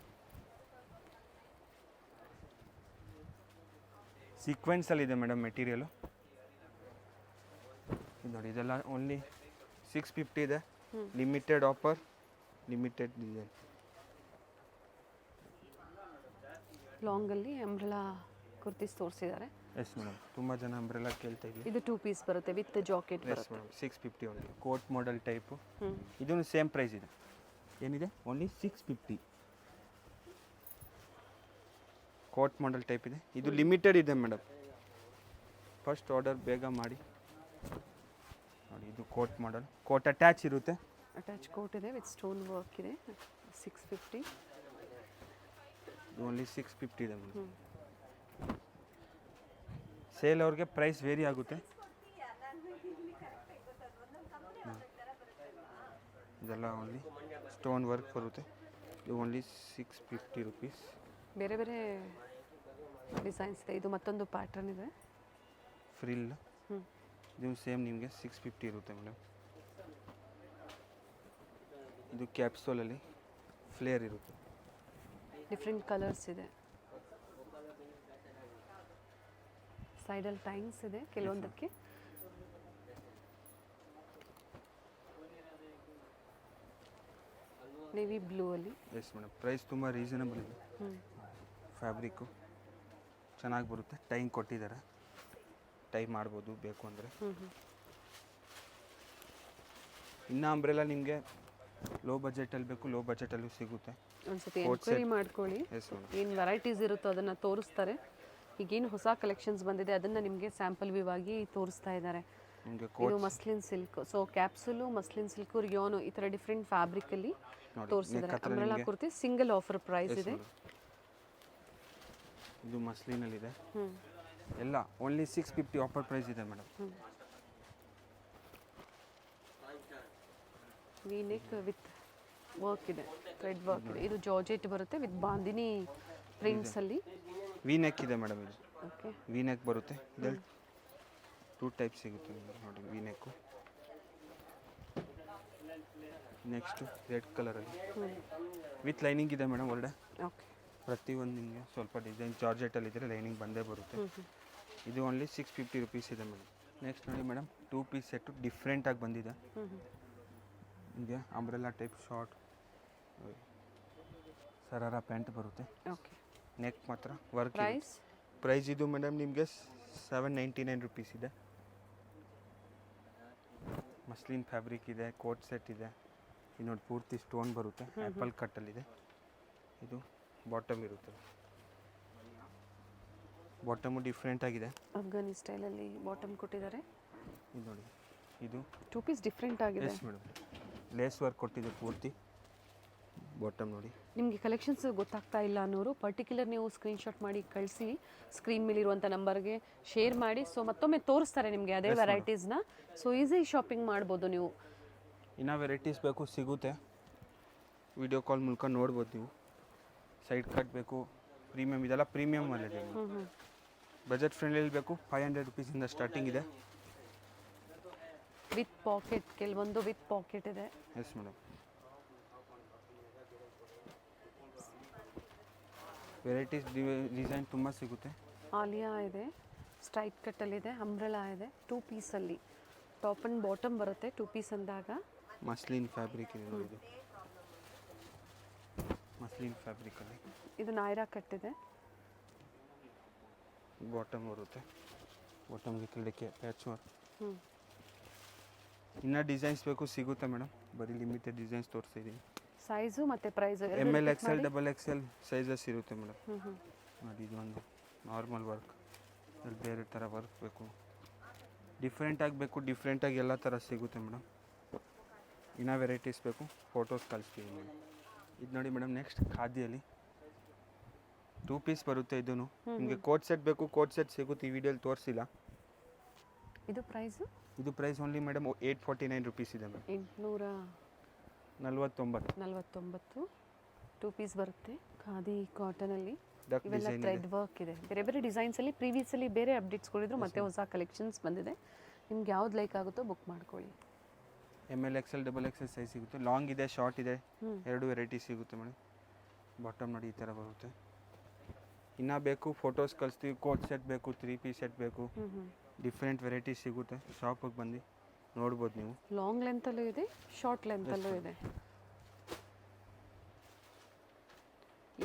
ಸೀಕ್ವೆನ್ಸಲ್ಲಿದೆ ಮೇಡಮ್ ಮೆಟೀರಿಯಲು. ಇದು ನೋಡಿ, ಇದೆಲ್ಲ ಓನ್ಲಿ 650 ಇದೆ. Limited offer, limited design.
ಲಾಂಗಲ್ಲಿ ಅಂಬ್ರೆಲಾ ಕುರ್ತೀಸ್ ತೋರಿಸಿದ್ದಾರೆ.
ಎಸ್ ಮೇಡಮ್ ತುಂಬ ಜನ ಅಂಬ್ರೆಲ್ಲ ಕೇಳ್ತಾ ಇದ್ದೀವಿ.
ಇದು 2 ಪೀಸ್ ಬರುತ್ತೆ ವಿತ್ ಜಾಕೆಟ್
ಎಸ್
ಬರುತ್ತೆ.
Madam 650 only coat model type.
ಹ್ಞೂ
ಇದೂ ಸೇಮ್ ಪ್ರೈಸ್ ಇದೆ. ಏನಿದೆ ಓನ್ಲಿ 650 ಕೋಟ್ ಮಾಡೆಲ್ ಟೈಪ್ ಇದೆ. ಇದು ಲಿಮಿಟೆಡ್ ಇದೆ ಮೇಡಮ್, ಫಸ್ಟ್ ಆರ್ಡರ್ ಬೇಗ ಮಾಡಿ. ನೋಡಿ ಇದು ಕೋಟ್ ಮಾಡೆಲ್, ಕೋಟ್ ಅಟ್ಯಾಚ್ ಇರುತ್ತೆ.
ಅಟ್ಯಾಚ್ ಕೋಟ್ ಇದೆ ವಿತ್ ಸ್ಟೋನ್ ವರ್ಕ್ ಇದೆ. 650.
ಓನ್ಲಿ 650 ಇದೆ ಮೇಡಮ್. ಸೇಲ್ ಅವ್ರಿಗೆ ಪ್ರೈಸ್ ವೇರಿ ಆಗುತ್ತೆ. ಇದೆಲ್ಲ ಓನ್ಲಿ ಸ್ಟೋನ್ ವರ್ಕ್ ಬರುತ್ತೆ. ಇದು ಓನ್ಲಿ 650 ರುಪೀಸ್.
ಬೇರೆ ಬೇರೆ ಡಿಸೈನ್ಸ್ ಇದೆ. ಇದು ಮತ್ತೊಂದು ಪ್ಯಾಟರ್ನ್ ಇದೆ.
ಫ್ರಿಲ್
ಹ್ಞೂ
ಇದು ಸೇಮ್ ನಿಮಗೆ 650 ಇರುತ್ತೆ ಮೇಡಮ್. ಇದು ಕ್ಯಾಪ್ಸೂಲಲ್ಲಿ ಫ್ಲೇರ್ ಇರುತ್ತೆ.
ಡಿಫ್ರೆಂಟ್ ಕಲರ್ಸ್ ಇದೆ. ಸೈಡಲ್ಲಿ ಟೈಮ್ಸ್ ಇದೆ ಕೆಲವೊಂದಕ್ಕೆ. ನೇವಿ ಬ್ಲೂ ಅಲ್ಲಿ.
ಎಸ್ ಮೇಡಮ್, ಪ್ರೈಸ್ ತುಂಬ ರೀಸನಬಲ್ ಇದೆ.
ಹ್ಞೂ
ಫ್ಯಾಬ್ರಿಕ್ಕು ಚೆನ್ನಾಗಿ ಬರುತ್ತೆ. ಟೈಮ್ ಕೊಟ್ಟಿದ್ದಾರೆ, ಟೈ ಮಾಡ್ಬೋದು ಬೇಕು ಅಂದರೆ.
ಹ್ಞೂ ಹ್ಞೂ
ಇನ್ನು ಅಂಬ್ರೆಲ್ಲ ನಿಮಗೆ ಲೋ ಬಜೆಟಲ್ಲಿ ಬೇಕು, ಲೋ ಬಜೆಟಲ್ಲೂ ಸಿಗುತ್ತೆ.
ಒಂದ್ಸತಿ ಎನ್ಕ್ವೈರಿ ಮಾಡ್ಕೊಳ್ಳಿ.
Yes madam.
ಏನು ವೆರೈಟೀಸ್ ಇರುತ್ತೋ ಅದನ್ನು ತೋರಿಸ್ತಾರೆ. ಈಗೇನು ಹೊಸ ಕಲೆಕ್ಷನ್ಸ್ ಬಂದಿದೆ ಅದನ್ನು ನಿಮಗೆ ಸ್ಯಾಂಪಲ್ ವ್ಯೂ ಆಗಿ ತೋರಿಸ್ತಾ ಇದ್ದಾರೆ.
ನಿಮಗೆ
ಇದು muslin silk, so capsule, muslin silk, rayon ಈ ಥರ ಡಿಫ್ರೆಂಟ್ ಫ್ಯಾಬ್ರಿಕಲ್ಲಿ ತೋರಿಸಿದ್ದಾರೆ. Umbrella kurti single offer price ಇದೆ.
ಇದು ಮಸ್ಲಿನಲ್ಲಿದೆ.
ಹ್ಞೂ
ಎಲ್ಲ ಓನ್ಲಿ 650 ಆಫರ್ ಪ್ರೈಸ್ ಇದೆ madam.
V neck with work ಇದೆ, ಥ್ರೆಡ್ ವರ್ಕ್ ಇದೆ. ಇದು ಜಾರ್ಜೆಟ್ ಬರುತ್ತೆ ವಿತ್ ಬಾಂದಿನಿ ಪ್ರಿಂಟ್ಸಲ್ಲಿ.
ವಿ ನೆಕ್ ಇದೆ ಮೇಡಮ್. ಇದು
ಓಕೆ
ವಿ ನೆಕ್ ಬರುತ್ತೆ. ಇದರಲ್ಲಿ 2 ಟೈಪ್ ಸಿಗುತ್ತೆ ನಿಮಗೆ. ನೋಡಿ ವಿ ನೆಕ್ಕು. ನೆಕ್ಸ್ಟು ರೆಡ್ ಕಲರಲ್ಲಿ ವಿತ್ ಲೈನಿಂಗ್ ಇದೆ ಮೇಡಮ್. ಒಳ್ಳೆ
ಓಕೆ
ಪ್ರತಿಯೊಂದು ನಿಮಗೆ ಸ್ವಲ್ಪ ಡಿಸೈನ್ ಜಾರ್ಜೆಟಲ್ಲಿ ಇದ್ದರೆ ಲೈನಿಂಗ್ ಬಂದೇ ಬರುತ್ತೆ. ಇದು ಓನ್ಲಿ 650 ರುಪೀಸ್ ಇದೆ ಮೇಡಮ್. ನೆಕ್ಸ್ಟ್ ನೋಡಿ ಮೇಡಮ್, 2 ಪೀಸ್ ಸೆಟ್ಟು ಡಿಫ್ರೆಂಟಾಗಿ ಬಂದಿದೆ. ನಿಮಗೆ umbrella type short sharara pant ಬರುತ್ತೆ.
ಓಕೆ
ನೆಕ್ ಮಾತ್ರ ವರ್ಕ್.
ಪ್ರೈಸ್
ಪ್ರೈಸ್ ಇದು ಮೇಡಮ್ ನಿಮಗೆ 799 ರುಪೀಸ್ ಇದೆ. ಮಸ್ಲಿನ್ ಫ್ಯಾಬ್ರಿಕ್ ಇದೆ, ಕೋಟ್ ಸೆಟ್ ಇದೆ. ಇದು ನೋಡಿ ಪೂರ್ತಿ ಸ್ಟೋನ್ ಬರುತ್ತೆ, ಆ್ಯಪಲ್ ಕಟ್ಟಲ್ಲಿದೆ. ಇದು ಬಾಟಮ್ ಇರುತ್ತೆ. ಬಾಟಮು ಡಿಫ್ರೆಂಟ್ ಆಗಿದೆ,
ಅಫ್ಘಾನಿ ಸ್ಟೈಲಲ್ಲಿ ಬಾಟಮ್ ಕೊಟ್ಟಿದ್ದಾರೆ.
ಇದು ನೋಡಿ, ಇದು
2 ಪೀಸ್ ಡಿಫ್ರೆಂಟ್ ಆಗಿದೆ.
ಎಸ್ ಮೇಡಮ್, ಲೇಸ್ ವರ್ಕ್ ಕೊಟ್ಟಿದೆ ಪೂರ್ತಿ. ಬಾಟಮ್ ನೋಡಿ.
ನಿಮಗೆ ಕಲೆಕ್ಷನ್ಸ್ ಗೊತ್ತಾಗ್ತಾ ಇಲ್ಲ ಅನ್ನೋರು ಪರ್ಟಿಕ್ಯುಲರ್ ನೀವು ಸ್ಕ್ರೀನ್ಶಾಟ್ ಮಾಡಿ ಕಳಿಸಿ, ಸ್ಕ್ರೀನ್ ಮೇಲಿರುವಂಥ ನಂಬರ್ಗೆ ಶೇರ್ ಮಾಡಿ. ಸೊ ಮತ್ತೊಮ್ಮೆ ತೋರಿಸ್ತಾರೆ ನಿಮಗೆ ಅದೇ ವೆರೈಟೀಸ್ನ. ಸೊ ಈಸಿ ಶಾಪಿಂಗ್ ಮಾಡ್ಬೋದು ನೀವು.
ಇನ್ನೂ ವೆರೈಟೀಸ್ ಬೇಕು ಸಿಗುತ್ತೆ, ವಿಡಿಯೋ ಕಾಲ್ ಮೂಲಕ ನೋಡ್ಬೋದು ನೀವು. ಸೈಡ್ ಕಟ್ ಬೇಕು, ಪ್ರೀಮಿಯಮ್ ಇದೆಲ್ಲ ಪ್ರೀಮಿಯಮ್ ಅಲ್ಲಿದೆ. ಬಜೆಟ್ ಫ್ರೆಂಡ್ಲಿ ಬೇಕು 500 ರುಪೀಸಿಂದ ಸ್ಟಾರ್ಟಿಂಗ್ ಇದೆ.
ವಿತ್ ಪಾಕೆಟ್, ಕೆಲವೊಂದು ವಿತ್ ಪಾಕೆಟ್ ಇದೆ.
Yes madam. ವೆರೈಟೀಸ್ ಡಿಸೈನ್ ತುಂಬ ಸಿಗುತ್ತೆ.
ಆಲಿಯಾ ಇದೆ, ಸ್ಟ್ರೈಟ್ ಕಟ್ಟಲ್ಲಿದೆ, ಅಂಬ್ರೆಲಾ ಇದೆ. 2 ಪೀಸಲ್ಲಿ ಟಾಪ್ ಆ್ಯಂಡ್ ಬಾಟಮ್ ಬರುತ್ತೆ 2 ಪೀಸ್ ಅಂದಾಗ.
ಮಸ್ಲಿನ್ ಫ್ಯಾಬ್ರಿಕ್ ಇದೆ ನೋಡಿ. ಇದು ಮಸ್ಲಿನ್ ಫ್ಯಾಬ್ರಿಕಲ್ಲಿ
ಇದು ನಾಯ್ರಾ ಕಟ್ಟಿದೆ.
ಬಾಟಮ್ ಬರುತ್ತೆ, ಬಾಟಮ್ಗೆ ಕೆಳಕ್ಕೆ ಪ್ಯಾಚ್ ವರ್ಕ್.
ಹ್ಞೂ
ಇನ್ನೂ ಡಿಸೈನ್ಸ್ ಬೇಕು ಸಿಗುತ್ತೆ ಮೇಡಮ್, ಬರೀ ಲಿಮಿಟೆಡ್ ಡಿಸೈನ್ಸ್ ತೋರಿಸ್ತಿದ್ದೀನಿ.
ಸೈಜು ಮತ್ತು price
ML XL XXL sizes ಇರುತ್ತೆ ಮೇಡಮ್.
ಹ್ಞೂ
ನೋಡಿ ಇದು ಒಂದು ನಾರ್ಮಲ್ ವರ್ಕ್, ಇಲ್ಲಿ ಬೇರೆ ಥರ ವರ್ಕ್ ಬೇಕು, ಡಿಫ್ರೆಂಟಾಗಿ ಬೇಕು, ಡಿಫ್ರೆಂಟಾಗಿ ಎಲ್ಲ ಥರ ಸಿಗುತ್ತೆ ಮೇಡಮ್. ಇನ್ನೂ ವೆರೈಟೀಸ್ ಬೇಕು ಫೋಟೋಸ್ ಕಳಿಸ್ತೀವಿ ಮೇಡಮ್. ಇದು ನೋಡಿ ಮೇಡಮ್, ನೆಕ್ಸ್ಟ್ ಖಾದಿಯಲ್ಲಿ 2 ಪೀಸ್ ಬರುತ್ತೆ. ಇದೂ ನಿಮಗೆ ಕೋಟ್ ಸೆಟ್ ಬೇಕು, ಕೋಟ್ ಸೆಟ್ ಸಿಗುತ್ತೆ. ಈ ವಿಡಿಯೋಲಿ ತೋರಿಸಿಲ್ಲ.
ಇದು ಪ್ರೈಸು
ಇದು ಪ್ರೈಸ್ ಓನ್ಲಿ ಮೇಡಮ್ 849 ರುಪೀಸ್ ಇದೆ ಮೇಡಮ್.
849. 2 ಪೀಸ್ ಬರುತ್ತೆ ಖಾದಿ ಕಾಟನಲ್ಲಿ.
ಡಕ್
ಇವೆಲ್ಲ
ಡಿಸೈನ್
ಥ್ರೆಡ್ ವರ್ಕ್ ಇದೆ. ಬೇರೆ ಬೇರೆ ಡಿಸೈನ್ಸಲ್ಲಿ ಪ್ರೀವಿಯಸಲ್ಲಿ ಬೇರೆ ಅಪ್ಡೇಟ್ಸ್ಗಳಿದ್ರು, ಮತ್ತೆ ಹೊಸ ಕಲೆಕ್ಷನ್ಸ್ ಬಂದಿದೆ. ನಿಮ್ಗೆ ಯಾವ್ದು ಲೈಕ್ ಆಗುತ್ತೋ ಬುಕ್ ಮಾಡ್ಕೊಳ್ಳಿ.
ML XL XXL ಸೈಜ್ ಸಿಗುತ್ತೆ. ಲಾಂಗ್ ಇದೆ, ಶಾರ್ಟ್ ಇದೆ, 2 ವೆರೈಟಿ ಸಿಗುತ್ತೆ ಮೇಡಮ್. ಬಾಟಮ್ ನೋಡಿ ಈ ಥರ ಬರುತ್ತೆ. ಇನ್ನೂ ಬೇಕು ಫೋಟೋಸ್ ಕಳಿಸ್ತೀವಿ. ಕೋಟ್ ಸೆಟ್ ಬೇಕು, 3 ಪೀಸ್ ಸೆಟ್ ಬೇಕು, ಡಿಫ್ರೆಂಟ್ ವೆರೈಟೀಸ್ ಸಿಗುತ್ತೆ. ಶಾಪಿಗೆ ಬಂದು ನೋಡ್ಬೋದು ನೀವು.
ಲಾಂಗ್ ಲೆಂತಲ್ಲೂ ಇದೆ, ಶಾರ್ಟ್ ಲೆಂತಲ್ಲೂ ಇದೆ.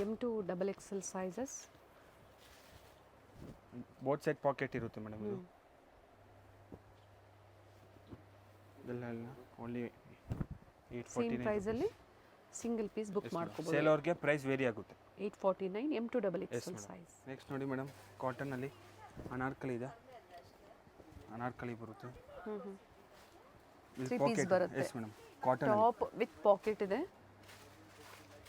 M to XXL sizes.
Both side pocket ಇರುತ್ತೆ ಮೇಡಮ್ ಇದು ಇದೆಲ್ಲ ಓನ್ಲಿ
ಸೇಮ್
849
ಪ್ರೈಸಲ್ಲಿ ಸಿಂಗಲ್ ಪೀಸ್ ಬುಕ್ ಮಾಡ್ಕೋಬೋದು.
ಸೇಲ್ ಅವ್ರಿಗೆ ಪ್ರೈಸ್ ವೇರಿ ಆಗುತ್ತೆ.
849 M2 XXL ಸೈಜ್.
ನೆಕ್ಸ್ಟ್ ನೋಡಿ ಮೇಡಮ್ ಕಾಟನಲ್ಲಿ ಅನಾರ್ಕಲಿ ಇದೆ, ಅನಾರ್ಕಲಿ ಬರುತ್ತೆ.
Three piece ಬರುತ್ತೆ.
Yes madam cotton
top with pocket ಇದೆ,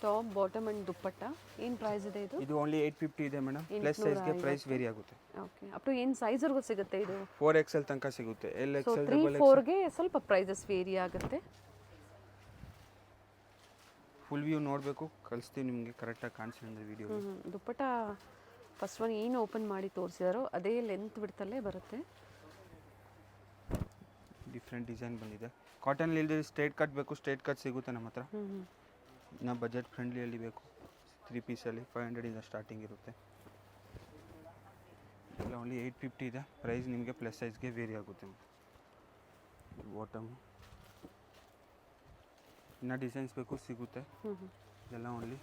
ಟಾಪ್ ಬಾಟಮ್ ಅಂಡ್ ದುಪ್ಪಟ್ಟ. ಏನು ಪ್ರೈಸ್ ಇದೆ ಇದು?
ಇದು ಓನ್ಲಿ 850 ಇದೆ ಮೇಡಮ್. ಪ್ಲಸ್ ಸೈಜ್ಗೆ ಪ್ರೈಸ್ ವೇರಿ ಆಗುತ್ತೆ.
ಓಕೆ, ಅಪ್ ಟು ಏನು ಸೈಜ್ವರೆಗೂ ಸಿಗುತ್ತೆ ಇದು?
4XL ತನಕ ಸಿಗುತ್ತೆ.
ಸೊ
LXL
3-4ಗೆ ಸ್ವಲ್ಪ ಪ್ರೈಸಸ್ ವೇರಿ ಆಗುತ್ತೆ.
ಫುಲ್ ವ್ಯೂ ನೋಡಬೇಕು, ಕಳಿಸ್ತೀವಿ ನಿಮಗೆ ಕರೆಕ್ಟಾಗಿ ಕಾಣಿಸಿದ್ರೆ ವಿಡಿಯೋ.
ದುಪ್ಪಟ್ಟ ಫಸ್ಟ್ ಒನ್ ಏನು ಓಪನ್ ಮಾಡಿ ತೋರಿಸಿದಾರೋ ಅದೇ ಲೆಂತ್ ಬಿಡ್ತಲ್ಲೇ ಬರುತ್ತೆ.
ಡಿಫ್ರೆಂಟ್ ಡಿಸೈನ್ ಬಂದಿದೆ. ಕಾಟನ್ ಇಲ್ಲದೆ ಸ್ಟ್ರೇಟ್ ಕಟ್ ಬೇಕು, ಸ್ಟ್ರೇಟ್ ಕಟ್ ಸಿಗುತ್ತೆ ನಮ್ಮ ಹತ್ರ. ಇನ್ನು ಬಜೆಟ್ ಫ್ರೆಂಡ್ಲಿಯಲ್ಲಿ ಬೇಕು 3 ಪೀಸಲ್ಲಿ 500 ಇಂದ ಸ್ಟಾರ್ಟಿಂಗ್ ಇರುತ್ತೆ. ಇಲ್ಲ ಓನ್ಲಿ 850 ಇದೆ ಪ್ರೈಸ್. ನಿಮಗೆ ಪ್ಲಸ್ ಸೈಜ್ಗೆ ವೇರಿ ಆಗುತ್ತೆ. ಬಾಟಮ್ ಇನ್ನು ಡಿಸೈನ್ಸ್ ಬೇಕು ಸಿಗುತ್ತೆ. ಇದೆಲ್ಲ ಓನ್ಲಿ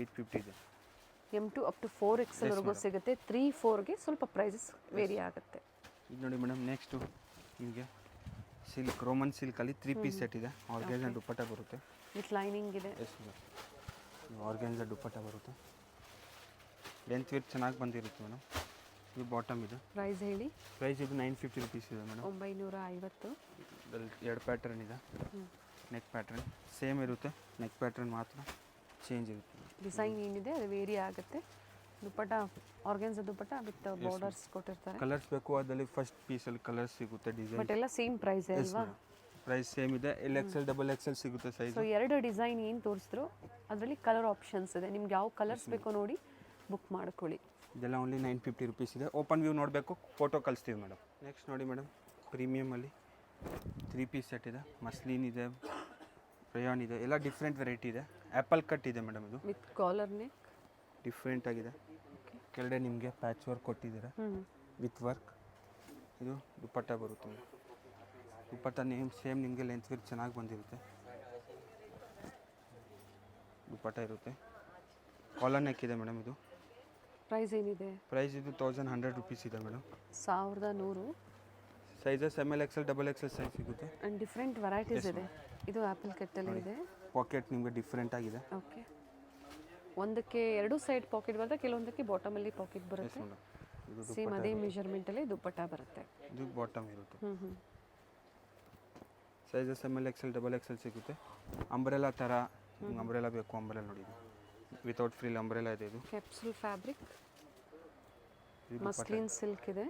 850 ಇದೆ.
M2 ಅಪ್ ಟು 4XL ವರೆಗೂ ಸಿಗುತ್ತೆ. 3-4ಗೆ ಸ್ವಲ್ಪ ಪ್ರೈಸಸ್ ವೇರಿ ಆಗುತ್ತೆ.
ಇದು ನೋಡಿ ಮೇಡಮ್, ನೆಕ್ಸ್ಟು ನಿಮಗೆ ಸಿಲ್ಕ್, ರೋಮನ್ ಸಿಲ್ಕಲ್ಲಿ 3 ಪೀಸ್ ಸೆಟ್ ಇದೆ. ಆರ್ಗ್ಯಾನ್ಜಾ ದುಪ್ಪಟ್ಟ ಬರುತ್ತೆ
ವಿತ್ ಲೈನಿಂಗ್ ಇದೆ.
ಎಸ್ ಮೇಡಮ್, ಆರ್ಗ್ಯಾನ್ಜಾ ದುಪ್ಪಟ್ಟ ಬರುತ್ತೆ. ಲೆಂತ್ ವಿತ್ ಚೆನ್ನಾಗಿ ಬಂದಿರುತ್ತೆ ಮೇಡಮ್. ಇದು ಬಾಟಮ್ ಇದೆ.
ಪ್ರೈಸ್ ಹೇಳಿ.
ಪ್ರೈಸ್ ಇದು 950 ರುಪೀಸ್ ಇದೆ ಮೇಡಮ್.
950.
ಇದರಲ್ಲಿ 2 ಪ್ಯಾಟರ್ನ್ ಇದೆ. ನೆಕ್ ಪ್ಯಾಟ್ರನ್ ಸೇಮ್ ಇರುತ್ತೆ, ನೆಕ್ ಪ್ಯಾಟ್ರನ್ ಮಾತ್ರ ಚೇಂಜ್ ಇರುತ್ತೆ.
ಡಿಸೈನ್ ಏನಿದೆ ಅದು ವೇರಿ ಆಗುತ್ತೆ. ದುಪ್ಪಟ್ಟ ಆರ್ಗನ್ಸಾ ದುಪ್ಪಟ್ಟ ವಿತ್ ಬಾರ್ಡರ್ಸ್ ಕೊಟ್ಟಿರ್ತಾರೆ.
ಕಲರ್ಸ್ ಬೇಕು, ಅದರಲ್ಲಿ ಫಸ್ಟ್ ಪೀಸಲ್ಲಿ ಕಲರ್ಸ್ ಸಿಗುತ್ತೆ. ಡಿಸೈನ್
ಬಟ್ ಎಲ್ಲ ಸೇಮ್ ಪ್ರೈಸ್ ಅಲ್ವಾ?
ಪ್ರೈಸ್ ಸೇಮ್ ಇದೆ. LXL XXL ಸಿಗುತ್ತೆ ಸೈಜ್.
ಸೊ 2 ಡಿಸೈನ್ ಏನು ತೋರಿಸಿದ್ರು ಅದರಲ್ಲಿ ಕಲರ್ ಆಪ್ಷನ್ಸ್ ಇದೆ. ನಿಮ್ಗೆ ಯಾವ ಕಲರ್ಸ್ ಬೇಕೋ ನೋಡಿ ಬುಕ್ ಮಾಡ್ಕೊಳ್ಳಿ.
ಇದೆಲ್ಲ ಓನ್ಲಿ 950 ರುಪೀಸ್ ಇದೆ. ಓಪನ್ ವ್ಯೂ ನೋಡಬೇಕು, ಫೋಟೋ ಕಳಿಸ್ತೀವಿ ಮೇಡಮ್. ನೆಕ್ಸ್ಟ್ ನೋಡಿ ಮೇಡಮ್, ಪ್ರೀಮಿಯಮಲ್ಲಿ 3 ಪೀಸ್ ಸೆಟ್ ಇದೆ. ಮಸ್ಲಿನ್ ಇದೆ, ರಯಾನ್ ಇದೆ, ಎಲ್ಲ ಡಿಫ್ರೆಂಟ್ ವೆರೈಟಿ ಇದೆ. ಆ್ಯಪಲ್ ಕಟ್ ಇದೆ ಮೇಡಮ್. ಇದು
ವಿತ್ ಕಾಲರ್ ನೆಕ್
ಡಿಫ್ರೆಂಟ್ ಆಗಿದೆ. ಕೆಳಗಡೆ ನಿಮಗೆ ಪ್ಯಾಚ್ ವರ್ಕ್ ಕೊಟ್ಟಿದ್ದಾರೆ ವಿತ್ ವರ್ಕ್. ಇದು ದುಪ್ಪಟ್ಟ ಬರುತ್ತೆ. ದುಪ್ಪಟ್ಟ ನೇಮ್ ಸೇಮ್ ನಿಮಗೆ ಲೆಂತ್ ವಿತ್ ಚೆನ್ನಾಗಿ ಬಂದಿರುತ್ತೆ. ದುಪ್ಪಟ್ಟ ಇರುತ್ತೆ. ಕಾಲರ್ ನೆಕ್ ಇದೆ ಮೇಡಮ್. ಇದು
ಪ್ರೈಸ್ ಏನಿದೆ?
ಪ್ರೈಸ್ ಇದು 1100 ರುಪೀಸ್ ಇದೆ madam.
1100.
Sizes ML XL XXL size ಸಿಗುತ್ತೆ.
ಆ್ಯಂಡ್ ಡಿಫ್ರೆಂಟ್ ವೆರೈಟೀಸ್ ಇದೆ. ಇದು ಆ್ಯಪಲ್ ಕಟ್ಟಲ್ಲಿ ಇದೆ.
ಪಾಕೆಟ್ ನಿಮಗೆ ಡಿಫ್ರೆಂಟ್ ಆಗಿದೆ.
ಓಕೆ, ಒಂದಕ್ಕೆ 2 ಸೈಡ್ ಪಾಕೆಟ್ ಬರುತ್ತೆ, ಕೆಲವೊಂದಕ್ಕೆ ಬಾಟಮಲ್ಲಿ ಪಾಕೆಟ್ ಬರುತ್ತೆ. ಸೇಮ್ ಅದೇ ಮೆಜರ್ಮೆಂಟಲ್ಲಿ ದುಪ್ಪಟ್ಟ ಬರುತ್ತೆ.
ಇದು ಬಾಟಮ್ ಇರುತ್ತೆ. ಸೈಜಸ್ ML XL XXL ಸಿಗುತ್ತೆ. ಅಂಬ್ರೆಲಾ ಥರ ಅಂಬ್ರೆಲಾ ಬೇಕು, ಅಂಬ್ರೆಲಾ ನೋಡಿ, ವಿತೌಟ್ ಫ್ರಿಲ್ ಅಂಬ್ರೆಲಾ ಇದೆ. ಇದು
ಕ್ಯಾಪ್ಸೂಲ್ ಫ್ಯಾಬ್ರಿಕ್, ಮಸ್ಲಿನ್ ಸಿಲ್ಕ್ ಇದೆ.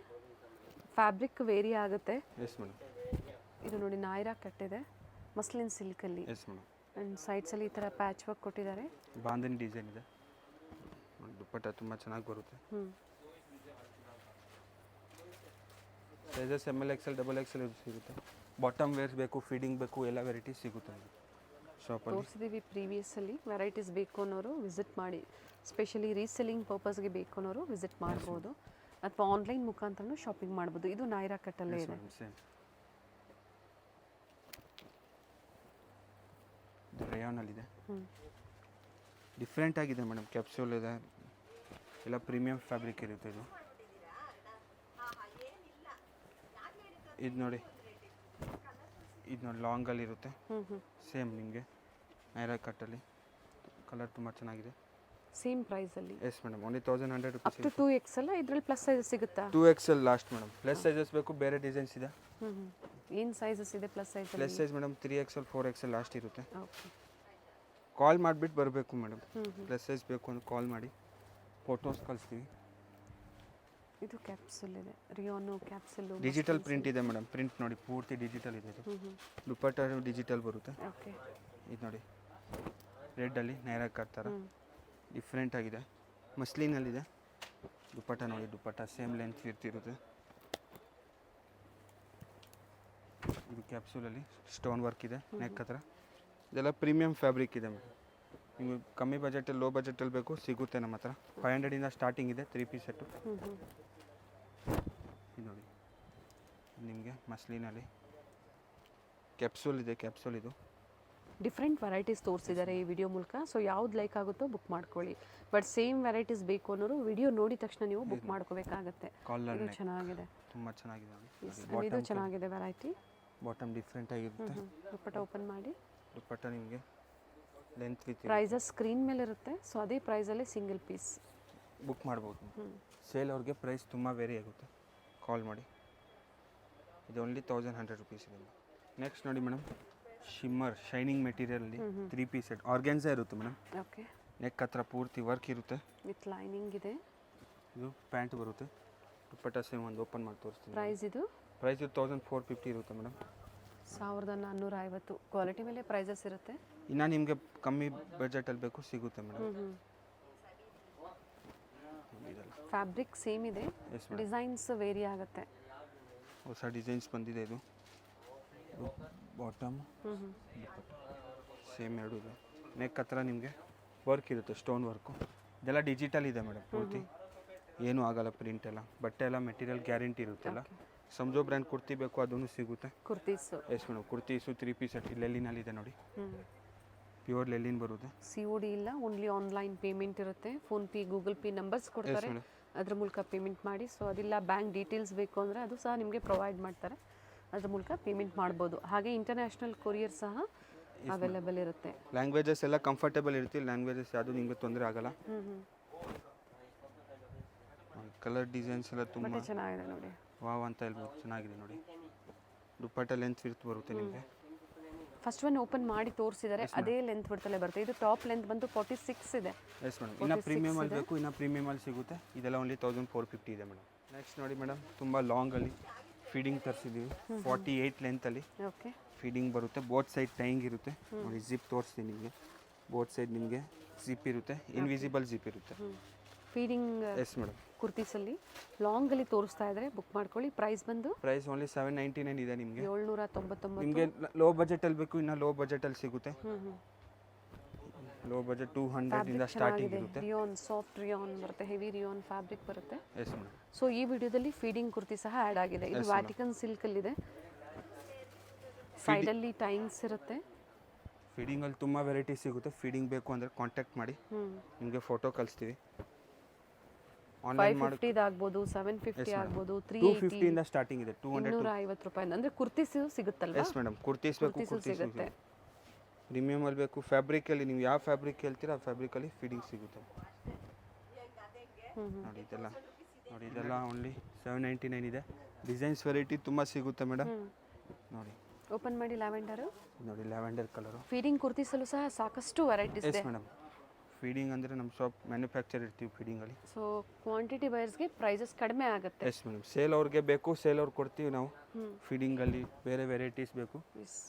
ಫ್ಯಾಬ್ರಿಕ್ ವೇರಿ ಆಗುತ್ತೆ.
Yes madam.
ಇದು ನೋಡಿ ನಾಯ್ರಾ ಕಟ್ಟಿದೆ ಮಸ್ಲಿನ್ ಸಿಲ್ಕಲ್ಲಿ.
Yes madam.
ಆ್ಯಂಡ್ ಸೈಡ್ಸಲ್ಲಿ ಈ ಥರ ಪ್ಯಾಚ್ ವರ್ಕ್ ಕೊಟ್ಟಿದ್ದಾರೆ.
ಬಾಂಧನಿ ಡಿಸೈನ್ ಇದೆ. ದುಪ್ಪಟ್ಟ ತುಂಬ ಚೆನ್ನಾಗಿ ಬರುತ್ತೆ. ಸೈಜಸ್ ML XL XXL ಸಿಗುತ್ತೆ. ಬಾಟಮ್ ವೇರ್ಸ್ ಬೇಕು, ಫೀಡಿಂಗ್ ಬೇಕು, ಎಲ್ಲ ವೆರೈಟೀಸ್ ಸಿಗುತ್ತೆ ಶಾಪಲ್ಲಿ.
ತೋರಿಸಿದ್ದೀವಿ ಪ್ರೀವಿಯಸ್ಸಲ್ಲಿ. ವೆರೈಟೀಸ್ ಬೇಕು ಅನ್ನೋರು ವಿಸಿಟ್ ಮಾಡಿ, ಸ್ಪೆಷಲಿ ರೀಸೆಲ್ಲಿಂಗ್ ಪರ್ಪಸ್ಗೆ ಬೇಕು ಅನ್ನೋರು ವಿಸಿಟ್ ಮಾಡ್ಬೋದು, ಅಥವಾ ಆನ್ಲೈನ್ ಮುಖಾಂತರನೂ ಶಾಪಿಂಗ್ ಮಾಡ್ಬೋದು. ಇದು ನಾಯ್ರಾ ಕಟ್ಟಲ್ಲೇ ಇದೆ.
ರಯಾನಲ್ಲಿದೆ. ಡಿಫ್ರೆಂಟ್ ಆಗಿದೆ ಮೇಡಮ್. ಕ್ಯಾಪ್ಸೂಲ್ ಇದೆ, ಎಲ್ಲ ಪ್ರೀಮಿಯಂ ಫ್ಯಾಬ್ರಿಕ್ ಇರುತ್ತೆ. ಇದು ನೋಡಿ, ಇದು ನೋಡಿ ಲಾಂಗಲ್ಲಿ ಇರುತ್ತೆ. ಸೇಮ್ ನಿಮಗೆ ನೈರಾ ಕಟ್ಟಲ್ಲಿ ಕಲರ್ ತುಂಬ ಚೆನ್ನಾಗಿದೆ.
ಸೇಮ್ ಪ್ರೈಸಲ್ಲಿ.
Yes madam, only 1100
up to 2XL. ಇದರಲ್ಲಿ ಪ್ಲಸ್ ಸೈಜಸ್ ಸಿಗುತ್ತಾ?
2XL last madam. Plus sizes ಬೇಕು, ಬೇರೆ ಡಿಸೈನ್ಸ್ ಇದೆ.
ಏನು ಸೈಜಸ್ ಇದೆ plus size?
Plus size madam 3XL 4XL last ಇರುತ್ತೆ.
ಓಕೆ,
ಕಾಲ್ ಮಾಡಿಬಿಟ್ಟು ಬರಬೇಕು ಮೇಡಮ್. ಪ್ಲಸ್ ಸೈಜ್ ಬೇಕು ಅಂದ್ರೆ ಕಾಲ್ ಮಾಡಿ, ಫೋಟೋಸ್ ಕಳಿಸ್ತೀವಿ.
ಇದು ಕ್ಯಾಪ್ಸೂಲ್ ಇದೆ, ರಿಯಾನು ಕ್ಯಾಪ್ಸೂಲ್.
ಡಿಜಿಟಲ್ ಪ್ರಿಂಟ್ ಇದೆ ಮೇಡಮ್. ಪ್ರಿಂಟ್ ನೋಡಿ ಪೂರ್ತಿ ಡಿಜಿಟಲ್ ಇದೆ. ಇದು ದುಪ್ಪಟ್ಟ ಡಿಜಿಟಲ್ ಬರುತ್ತೆ.
ಓಕೆ,
ಇದು ನೋಡಿ ರೆಡ್ಡಲ್ಲಿ ನೈರಾ ಕಟ್ ಥರ ಡಿಫ್ರೆಂಟ್ ಆಗಿದೆ. ಮಸ್ಲಿನಲ್ಲಿದೆ. ದುಪ್ಪಟ್ಟ ನೋಡಿ, ದುಪ್ಪಟ್ಟ ಸೇಮ್ ಲೆಂತ್ ಇರ್ತಿರುತ್ತೆ. ಇದು ಕ್ಯಾಪ್ಸೂಲಲ್ಲಿ ಸ್ಟೋನ್ ವರ್ಕ್ ಇದೆ ನೆಕ್ ಹತ್ರ. ಇದೆಲ್ಲ ಪ್ರೀಮಿಯಂ ಫ್ಯಾಬ್ರಿಕ್ ಇದೆ ಮೇಡಮ್. ನಿಮಗೆ ಕಮ್ಮಿ ಬಜೆಟಲ್ಲಿ, ಲೋ ಬಜೆಟಲ್ಲಿ ಬೇಕು ಸಿಗುತ್ತೆ ನಮ್ಮ ಹತ್ರ. 500 ಇಂದ ಸ್ಟಾರ್ಟಿಂಗ್ ಇದೆ 3 ಪೀಸ್ ಸೆಟ್ಟು. ಇದು ನೋಡಿ, ನಿಮಗೆ ಮಸ್ಲಿನಲ್ಲಿ ಕ್ಯಾಪ್ಸೂಲ್ ಇದೆ. ಕ್ಯಾಪ್ಸೂಲ್ ಇದು
ಡಿಫ್ರೆಂಟ್ ವೆರೈಟೀಸ್ ತೋರಿಸಿದ್ದಾರೆ ಈ ವಿಡಿಯೋ ಮೂಲಕ. ಸೊ ಯಾವ್ದು ಲೈಕ್ ಆಗುತ್ತೋ ಬುಕ್ ಮಾಡ್ಕೊಳ್ಳಿ. ಬಟ್ ಸೇಮ್ ವೆರೈಟೀಸ್ ಬೇಕು ಅನ್ನೋರು ವಿಡಿಯೋ ನೋಡಿದ ತಕ್ಷಣ ನೀವು ಬುಕ್ ಮಾಡ್ಕೋಬೇಕಾಗತ್ತೆ.
ಕಾಲರ್
ಇದು ಚೆನ್ನಾಗಿದೆ,
ತುಂಬ ಚೆನ್ನಾಗಿದೆ.
ಇದು ಚೆನ್ನಾಗಿದೆ ವೆರೈಟಿ.
ಬಾಟಮ್ ಡಿಫ್ರೆಂಟ್ ಆಗಿರುತ್ತೆ.
ದುಪ್ಪಟ್ಟ ಓಪನ್ ಮಾಡಿ.
ದುಪ್ಪಟ್ಟ ನಿಮಗೆ ಲೆಂತ್ ವಿತ್
ಪ್ರೈಸಸ್ ಸ್ಕ್ರೀನ್ ಮೇಲೆ ಇರುತ್ತೆ. ಸೊ ಅದೇ ಪ್ರೈಸಲ್ಲೇ ಸಿಂಗಲ್ ಪೀಸ್
ಬುಕ್ ಮಾಡ್ಬೋದು. ಸೇಲ್ ಅವ್ರಿಗೆ ಪ್ರೈಸ್ ತುಂಬ ವೇರಿ ಆಗುತ್ತೆ, ಕಾಲ್ ಮಾಡಿ. ಇದು ಓನ್ಲಿ 1100 ರುಪೀಸ್ ಇದೆ. ನೆಕ್ಸ್ಟ್ ನೋಡಿ ಮೇಡಮ್, ಶಿಮ್ಮರ್ ಶೈನಿಂಗ್ ಮೆಟೀರಿಯಲಲ್ಲಿ 3 ಪೀಸ್ ಸೆಟ್ ಆರ್ಗ್ಯಾನ್ಸಾ ಇರುತ್ತೆ ಮೇಡಮ್.
ಓಕೆ,
ನೆಕ್ ಹತ್ರ ಪೂರ್ತಿ ವರ್ಕ್ ಇರುತ್ತೆ.
ವಿತ್ ಲೈನಿಂಗ್ ಇದೆ.
ಇದು ಪ್ಯಾಂಟ್ ಬರುತ್ತೆ. ದುಪ್ಪಟ್ಟ ಸೇಮ್ ಒಂದು ಓಪನ್ ಮಾಡಿ ತೋರಿಸ್ತೀನಿ.
ಪ್ರೈಸ್ ಇದು
1450 ಇರುತ್ತೆ ಮೇಡಮ್.
1450. ಕ್ವಾಲಿಟಿ ಮೇಲೆ ಪ್ರೈಸಸ್ ಇರುತ್ತೆ.
ಇನ್ನು ನಿಮಗೆ ಕಮ್ಮಿ ಬಜೆಟಲ್ಲಿ ಬೇಕು ಸಿಗುತ್ತೆ ಮೇಡಮ್.
ಫ್ಯಾಬ್ರಿಕ್ ಸೇಮ್ ಇದೆ, ಡಿಸೈನ್ಸ್ ವೇರಿ ಆಗುತ್ತೆ.
ಹೊಸ ಡಿಸೈನ್ಸ್ ಬಂದಿದೆ. ಇದು ಬಾಟಮ್ ಸೇಮ್ ಎರಡು ಇದೆ. ನೆಕ್ ಹತ್ರ ನಿಮಗೆ ವರ್ಕ್ ಇರುತ್ತೆ, ಸ್ಟೋನ್ ವರ್ಕು. ಇದೆಲ್ಲ ಡಿಜಿಟಲ್ ಇದೆ ಮೇಡಮ್ ಪೂರ್ತಿ, ಏನೂ ಆಗಲ್ಲ. ಪ್ರಿಂಟ್ ಎಲ್ಲ, ಬಟ್ಟೆ ಎಲ್ಲ ಮೆಟೀರಿಯಲ್ ಗ್ಯಾರಂಟಿ ಇರುತ್ತಲ್ಲ. ಸಂಜೋ ಬ್ರ್ಯಾಂಡ್ ಕುರ್ತಿ ಬೇಕು ಅದೂ ಸಿಗುತ್ತೆ.
Kurtis
yes madam, kurtis 3 piece set ಲೆಲ್ಲಿನಲ್ಲಿ ಇದೆ ನೋಡಿ. ಪ್ಯೂರ್ ಲೆಲ್ಲಿನ್ ಬರುತ್ತೆ.
COD ಇಲ್ಲ, ಓನ್ಲಿ ಆನ್ಲೈನ್ ಪೇಮೆಂಟ್ ಇರುತ್ತೆ. PhonePe, Google Pay numbers ಕೊಡ್ತಾರೆ, ಅದ್ರ ಮೂಲಕ ಪೇಮೆಂಟ್ ಮಾಡಿ. ಸೊ ಅದಿಲ್ಲ ಬ್ಯಾಂಕ್ ಡೀಟೇಲ್ಸ್ ಬೇಕು ಅಂದರೆ ಅದು ಸಹ ನಿಮಗೆ ಪ್ರೊವೈಡ್ ಮಾಡ್ತಾರೆ, ಅದ್ರ ಮೂಲಕ ಪೇಮೆಂಟ್ ಮಾಡ್ಬೋದು. ಹಾಗೆ ಇಂಟರ್ನ್ಯಾಷನಲ್ ಕೊರಿಯರ್ ಸಹ ಅವೈಲೇಬಲ್ ಇರುತ್ತೆ.
ಲ್ಯಾಂಗ್ವೇಜಸ್ ಎಲ್ಲ ಕಂಫರ್ಟೇಬಲ್ ಇರುತ್ತೆ. ಲ್ಯಾಂಗ್ವೇಜಸ್ ಯಾವುದು ನಿಮಗೆ ತೊಂದರೆ ಆಗಲ್ಲ. ಕಲರ್ ಡಿಸೈನ್ಸ್ ಎಲ್ಲ ತುಂಬ
ಚೆನ್ನಾಗಿದೆ ನೋಡಿ.
ವಾವ್ ಅಂತ ಹೇಳ್ಬೋದು, ಚೆನ್ನಾಗಿದೆ ನೋಡಿ. ದುಪ್ಪಟ್ಟ ಲೆಂತ್ ವಿಡ್ತ್ ಬರುತ್ತೆ ನಿಮಗೆ.
ಫಸ್ಟ್ ಒನ್ ಓಪನ್ ಮಾಡಿ ತೋರಿಸಿದ್ದಾರೆ, ಅದೇ ಲೆಂತ್ ಬಿಡ್ತಲೇ ಬರುತ್ತೆ. ಇದು ಟಾಪ್ ಲೆಂತ್ ಬಂದು 46 ಇದೆ.
ಎಸ್ ಮೇಡಮ್, ಇನ್ನು ಪ್ರೀಮಿಯಮ್ ಅಲ್ಲಿ ಬೇಕು, ಇನ್ನು ಪ್ರೀಮಿಯಮ್ ಅಲ್ಲಿ ಸಿಗುತ್ತೆ. ಇದೆಲ್ಲ ಓನ್ಲಿ 1450 ಇದೆ ಮೇಡಮ್. ನೆಕ್ಸ್ಟ್ ನೋಡಿ ಮೇಡಮ್, ತುಂಬ ಲಾಂಗಲ್ಲಿ ಫೀಡಿಂಗ್ ತರಿಸಿದ್ದೀವಿ. 48 ಲೆಂತಲ್ಲಿ
ಓಕೆ,
ಫೀಡಿಂಗ್ ಬರುತ್ತೆ. ಬೋತ್ ಸೈಡ್ ಟೈಂಗ್ ಇರುತ್ತೆ ನೋಡಿ. ಜಿಪ್ ತೋರಿಸ್ತೀನಿ ನಿಮಗೆ. ಬೋತ್ ಸೈಡ್ ನಿಮಗೆ ಜಿಪ್ ಇರುತ್ತೆ, ಇನ್ವಿಸಿಬಲ್ ಜಿಪ್ ಇರುತ್ತೆ.
Feeding
yes madam.
ಕುರ್ತೀಸಲ್ಲಿ ಲಾಂಗಲ್ಲಿ ತೋರಿಸ್ತಾ ಇದ್ದಾರೆ, ಬುಕ್ ಮಾಡ್ಕೊಳ್ಳಿ. ಪ್ರೈಸ್ ಬಂದು
ಪ್ರೈಸ್ ಓನ್ಲಿ 799 ಇದೆ ನಿಮಗೆ.
799.
ನಿಮಗೆ ಲೋ ಬಜೆಟಲ್ಲಿ ಬೇಕು, ಇನ್ನು ಲೋ ಬಜೆಟಲ್ಲಿ ಸಿಗುತ್ತೆ. ಲೋ ಬಜೆಟ್ 200 ಇಂದ ಸ್ಟಾರ್ಟಿಂಗ್ ಇರುತ್ತೆ.
ರಿಯಾನ್, ಸಾಫ್ಟ್ ರಿಯಾನ್ ಬರುತ್ತೆ, ಹೆವಿ ರಿಯಾನ್ ಫ್ಯಾಬ್ರಿಕ್ ಬರುತ್ತೆ.
Yes madam.
ಸೊ ಈ ವಿಡಿಯೋದಲ್ಲಿ ಫೀಡಿಂಗ್ ಕುರ್ತಿ ಸಹ ಆ್ಯಡ್ ಆಗಿದೆ. ಇದು ವ್ಯಾಟಿಕನ್ ಸಿಲ್ಕಲ್ಲಿ ಇದೆ. ಸೈಡಲ್ಲಿ ಟೈಮ್ಸ್ ಇರುತ್ತೆ.
ಫೀಡಿಂಗಲ್ಲಿ ತುಂಬ ವೆರೈಟಿ ಸಿಗುತ್ತೆ. ಫೀಡಿಂಗ್ ಬೇಕು ಅಂದರೆ ಕಾಂಟ್ಯಾಕ್ಟ್ ಮಾಡಿ, ನಿಮಗೆ ಫೋಟೋ ಕಳಿಸ್ತೀವಿ. ಆನ್ಲೈನ್
550 ಆಗ್ಬೋದು, 750 ಆಗ್ಬೋದು,
250 ಇಂದ ಸ್ಟಾರ್ಟಿಂಗ್ ಇದೆ.
250 ರೂಪಾಯಿ ಅಂದ್ರೆ ಕುರ್ತೀಸ್ ಸಿಗುತ್ತಲ್ವಾ?
ಎಸ್ ಮೇಡಮ್, ಕುರ್ತೀಸ್ ಬೇಕು, ಕುರ್ತೀಸ್
ಸಿಗುತ್ತೆ.
ಪ್ರೀಮಿಯಮ್ ಅಲ್ಲಿ ಬೇಕು, ಫ್ಯಾಬ್ರಿಕಲ್ಲಿ ನೀವು ಯಾವ ಫ್ಯಾಬ್ರಿಕ್ ಹೇಳ್ತೀರಾ ಆ ಫ್ಯಾಬ್ರಿಕಲ್ಲಿ ಫೀಡಿಂಗ್ ಸಿಗುತ್ತೆ ನೋಡಿ. ಇದೆಲ್ಲ ನೋಡಿ, ಇದೆಲ್ಲ ಓನ್ಲಿ 799 ಇದೆ. ಡಿಸೈನ್ಸ್ ವೆರೈಟಿ ತುಂಬ ಸಿಗುತ್ತೆ ಮೇಡಮ್ ನೋಡಿ.
ಓಪನ್ ಮಾಡಿ. ಲ್ಯಾವೆಂಡರ್
ನೋಡಿ, ಲ್ಯಾವೆಂಡರ್ ಕಲರು.
ಫೀಡಿಂಗ್ ಕುರ್ತೀಸಲ್ಲೂ ಸಹ ಸಾಕಷ್ಟು ವೆರೈಟೀಸ್ ಇದೆ.
ಎಸ್ ಮೇಡಮ್, ಫೀಡಿಂಗ್ ಅಂದರೆ ನಮ್ಮ ಶಾಪ್ ಮ್ಯಾನುಫ್ಯಾಕ್ಚರ್ ಇರ್ತೀವಿ ಫೀಡಿಂಗಲ್ಲಿ.
ಸೊ ಕ್ವಾಂಟಿಟಿ ಬೈರ್ಸ್ಗೆ ಪ್ರೈಸಸ್ ಕಡಿಮೆ ಆಗುತ್ತೆ.
ಎಸ್ ಮೇಡಮ್, ಸೇಲ್ ಅವ್ರಿಗೆ ಬೇಕು, ಸೇಲ್ ಅವ್ರು ಕೊಡ್ತೀವಿ ನಾವು. ಫೀಡಿಂಗಲ್ಲಿ ಬೇರೆ ವೆರೈಟೀಸ್ ಬೇಕು,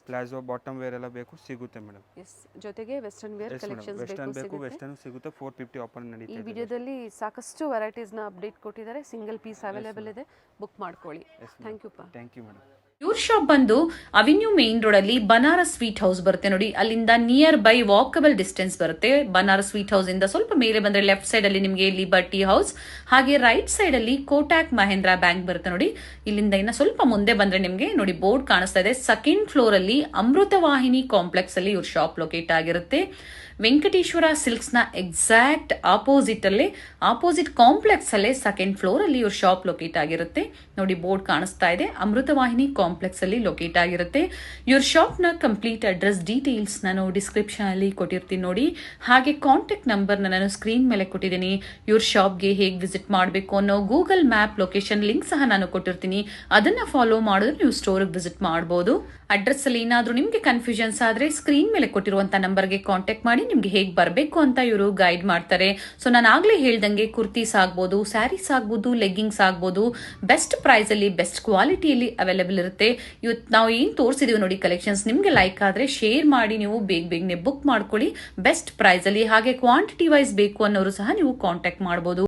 ಪ್ಲಾಜೋ, ಬಾಟಮ್ ವೇರ್ ಎಲ್ಲ ಬೇಕು, ಸಿಗುತ್ತೆ ಮೇಡಮ್.
ಎಸ್, ಜೊತೆಗೆ ವೆಸ್ಟರ್ನ್ ವೇರ್ ಕಲೆಕ್ಷನ್ಸ್
ವೆಸ್ಟರ್ನ್ ಬೇಕು, ವೆಸ್ಟರ್ನ್ ಸಿಗುತ್ತೆ. 450 ಆಫರ್ ನಡೀತಾ ಇದೆ.
ಈ ವಿಡಿಯೋದಲ್ಲಿ ಸಾಕಷ್ಟು ವೆರೈಟೀಸ್ನ ಅಪ್ಡೇಟ್ ಕೊಟ್ಟಿದ್ದಾರೆ. ಸಿಂಗಲ್ ಪೀಸ್ ಅವೈಲೇಬಲ್ ಇದೆ, ಬುಕ್ ಮಾಡ್ಕೊಳ್ಳಿ. Thank you
madam.
ಇವ್ರ ಶಾಪ್ ಬಂದು ಅವೆನ್ಯೂ ಮೇನ್ ರೋಡ್ ಅಲ್ಲಿ ಬನಾರಸ್ ಸ್ವೀಟ್ ಹೌಸ್ ಬರುತ್ತೆ ನೋಡಿ. ಅಲ್ಲಿಂದ ನಿಯರ್ ಬೈ ವಾಕಬಲ್ ಡಿಸ್ಟೆನ್ಸ್ ಬರುತ್ತೆ. ಬನಾರಸ್ ಸ್ವೀಟ್ ಹೌಸ್ ಇಂದ ಸ್ವಲ್ಪ ಮೇಲೆ ಬಂದ್ರೆ ಲೆಫ್ಟ್ ಸೈಡ್ ಅಲ್ಲಿ ನಿಮಗೆ ಲಿಬರ್ಟಿ ಹೌಸ್, ಹಾಗೆ ರೈಟ್ ಸೈಡ್ ಅಲ್ಲಿ ಕೋಟಾಕ್ ಮಹೇಂದ್ರ ಬ್ಯಾಂಕ್ ಬರುತ್ತೆ ನೋಡಿ. ಇಲ್ಲಿಂದ ಇನ್ನ ಸ್ವಲ್ಪ ಮುಂದೆ ಬಂದ್ರೆ ನಿಮಗೆ ನೋಡಿ ಬೋರ್ಡ್ ಕಾಣಿಸ್ತಾ ಇದೆ. ಸೆಕೆಂಡ್ ಫ್ಲೋರ್ ಅಲ್ಲಿ ಅಮೃತವಾಹಿನಿ ಕಾಂಪ್ಲೆಕ್ಸ್ ಅಲ್ಲಿ ಇವ್ರ ಶಾಪ್ ಲೊಕೇಟ್ ಆಗಿರುತ್ತೆ. ವೆಂಕಟೇಶ್ವರ ಸಿಲ್ಕ್ಸ್ ನ ಎಕ್ಸಾಕ್ಟ್ ಆಪೋಸಿಟ್ ಕಾಂಪ್ಲೆಕ್ಸ್ ಅಲ್ಲೇ ಸೆಕೆಂಡ್ ಫ್ಲೋರ್ ಅಲ್ಲಿ ಇವ್ರ ಶಾಪ್ ಲೊಕೇಟ್ ಆಗಿರುತ್ತೆ ನೋಡಿ. ಬೋರ್ಡ್ ಕಾಣಿಸ್ತಾ ಇದೆ, ಅಮೃತವಾಹಿನಿ ಕಾಂಪ್ಲೆಕ್ಸ್ ಅಲ್ಲಿ ಲೊಕೇಟ್ ಆಗಿರುತ್ತೆ. ಇವ್ರ ಶಾಪ್ ನ ಕಂಪ್ಲೀಟ್ ಅಡ್ರೆಸ್ ಡೀಟೇಲ್ಸ್ ನಾನು ಡಿಸ್ಕ್ರಿಪ್ಷನ್ ಅಲ್ಲಿ ಕೊಟ್ಟಿರ್ತೀನಿ ನೋಡಿ. ಹಾಗೆ ಕಾಂಟ್ಯಾಕ್ಟ್ ನಂಬರ್ ನಾನು ಸ್ಕ್ರೀನ್ ಮೇಲೆ ಕೊಟ್ಟಿದ್ದೀನಿ. ಇವ್ರ ಶಾಪ್ಗೆ ಹೇಗೆ ವಿಸಿಟ್ ಮಾಡಬೇಕು ಅನ್ನೋ ಗೂಗಲ್ ಮ್ಯಾಪ್ ಲೊಕೇಶನ್ ಲಿಂಕ್ ಸಹ ನಾನು ಕೊಟ್ಟಿರ್ತೀನಿ. ಅದನ್ನ ಫಾಲೋ ಮಾಡಿದ್ರೆ ನೀವು ಸ್ಟೋರ್ಗೆ ವಿಸಿಟ್ ಮಾಡಬಹುದು. ಅಡ್ರೆಸ್ ಅಲ್ಲಿ ಏನಾದ್ರೂ ನಿಮ್ಗೆ ಕನ್ಫ್ಯೂಷನ್ಸ್ ಆದ್ರೆ ಸ್ಕ್ರೀನ್ ಮೇಲೆ ಕೊಟ್ಟಿರುವಂತ ನಂಬರ್ಗೆ ಕಾಂಟ್ಯಾಕ್ಟ್ ಮಾಡಿ ನಿಮ್ಗೆ ಹೇಗೆ ಬರಬೇಕು ಅಂತ ಇವರು ಗೈಡ್ ಮಾಡ್ತಾರೆ. ಸೊ ನಾನು ಆಗ್ಲೇ ಹೇಳ್ದಂಗೆ ಕುರ್ತೀಸ್ ಆಗ್ಬೋದು, ಸ್ಯಾರೀಸ್ ಆಗ್ಬೋದು, ಲೆಗ್ಗಿಂಗ್ಸ್ ಆಗ್ಬೋದು, ಬೆಸ್ಟ್ ಪ್ರೈಸ್ ಅಲ್ಲಿ ಬೆಸ್ಟ್ ಕ್ವಾಲಿಟಿಯಲ್ಲಿ ಅವೈಲೇಬಲ್ ಇರುತ್ತೆ. ಇವತ್ತು ನಾವು ಏನ್ ತೋರಿಸಿದೀವಿ ನೋಡಿ ಕಲೆಕ್ಷನ್ಸ್, ನಿಮ್ಗೆ ಲೈಕ್ ಆದ್ರೆ ಶೇರ್ ಮಾಡಿ ನೀವು ಬೇಗನೆ ಬುಕ್ ಮಾಡ್ಕೊಳ್ಳಿ ಬೆಸ್ಟ್ ಪ್ರೈಸ್ ಅಲ್ಲಿ. ಹಾಗೆ ಕ್ವಾಂಟಿಟಿ ವೈಸ್ ಬೇಕು ಅನ್ನೋರು ಸಹ ನೀವು ಕಾಂಟ್ಯಾಕ್ಟ್ ಮಾಡಬಹುದು.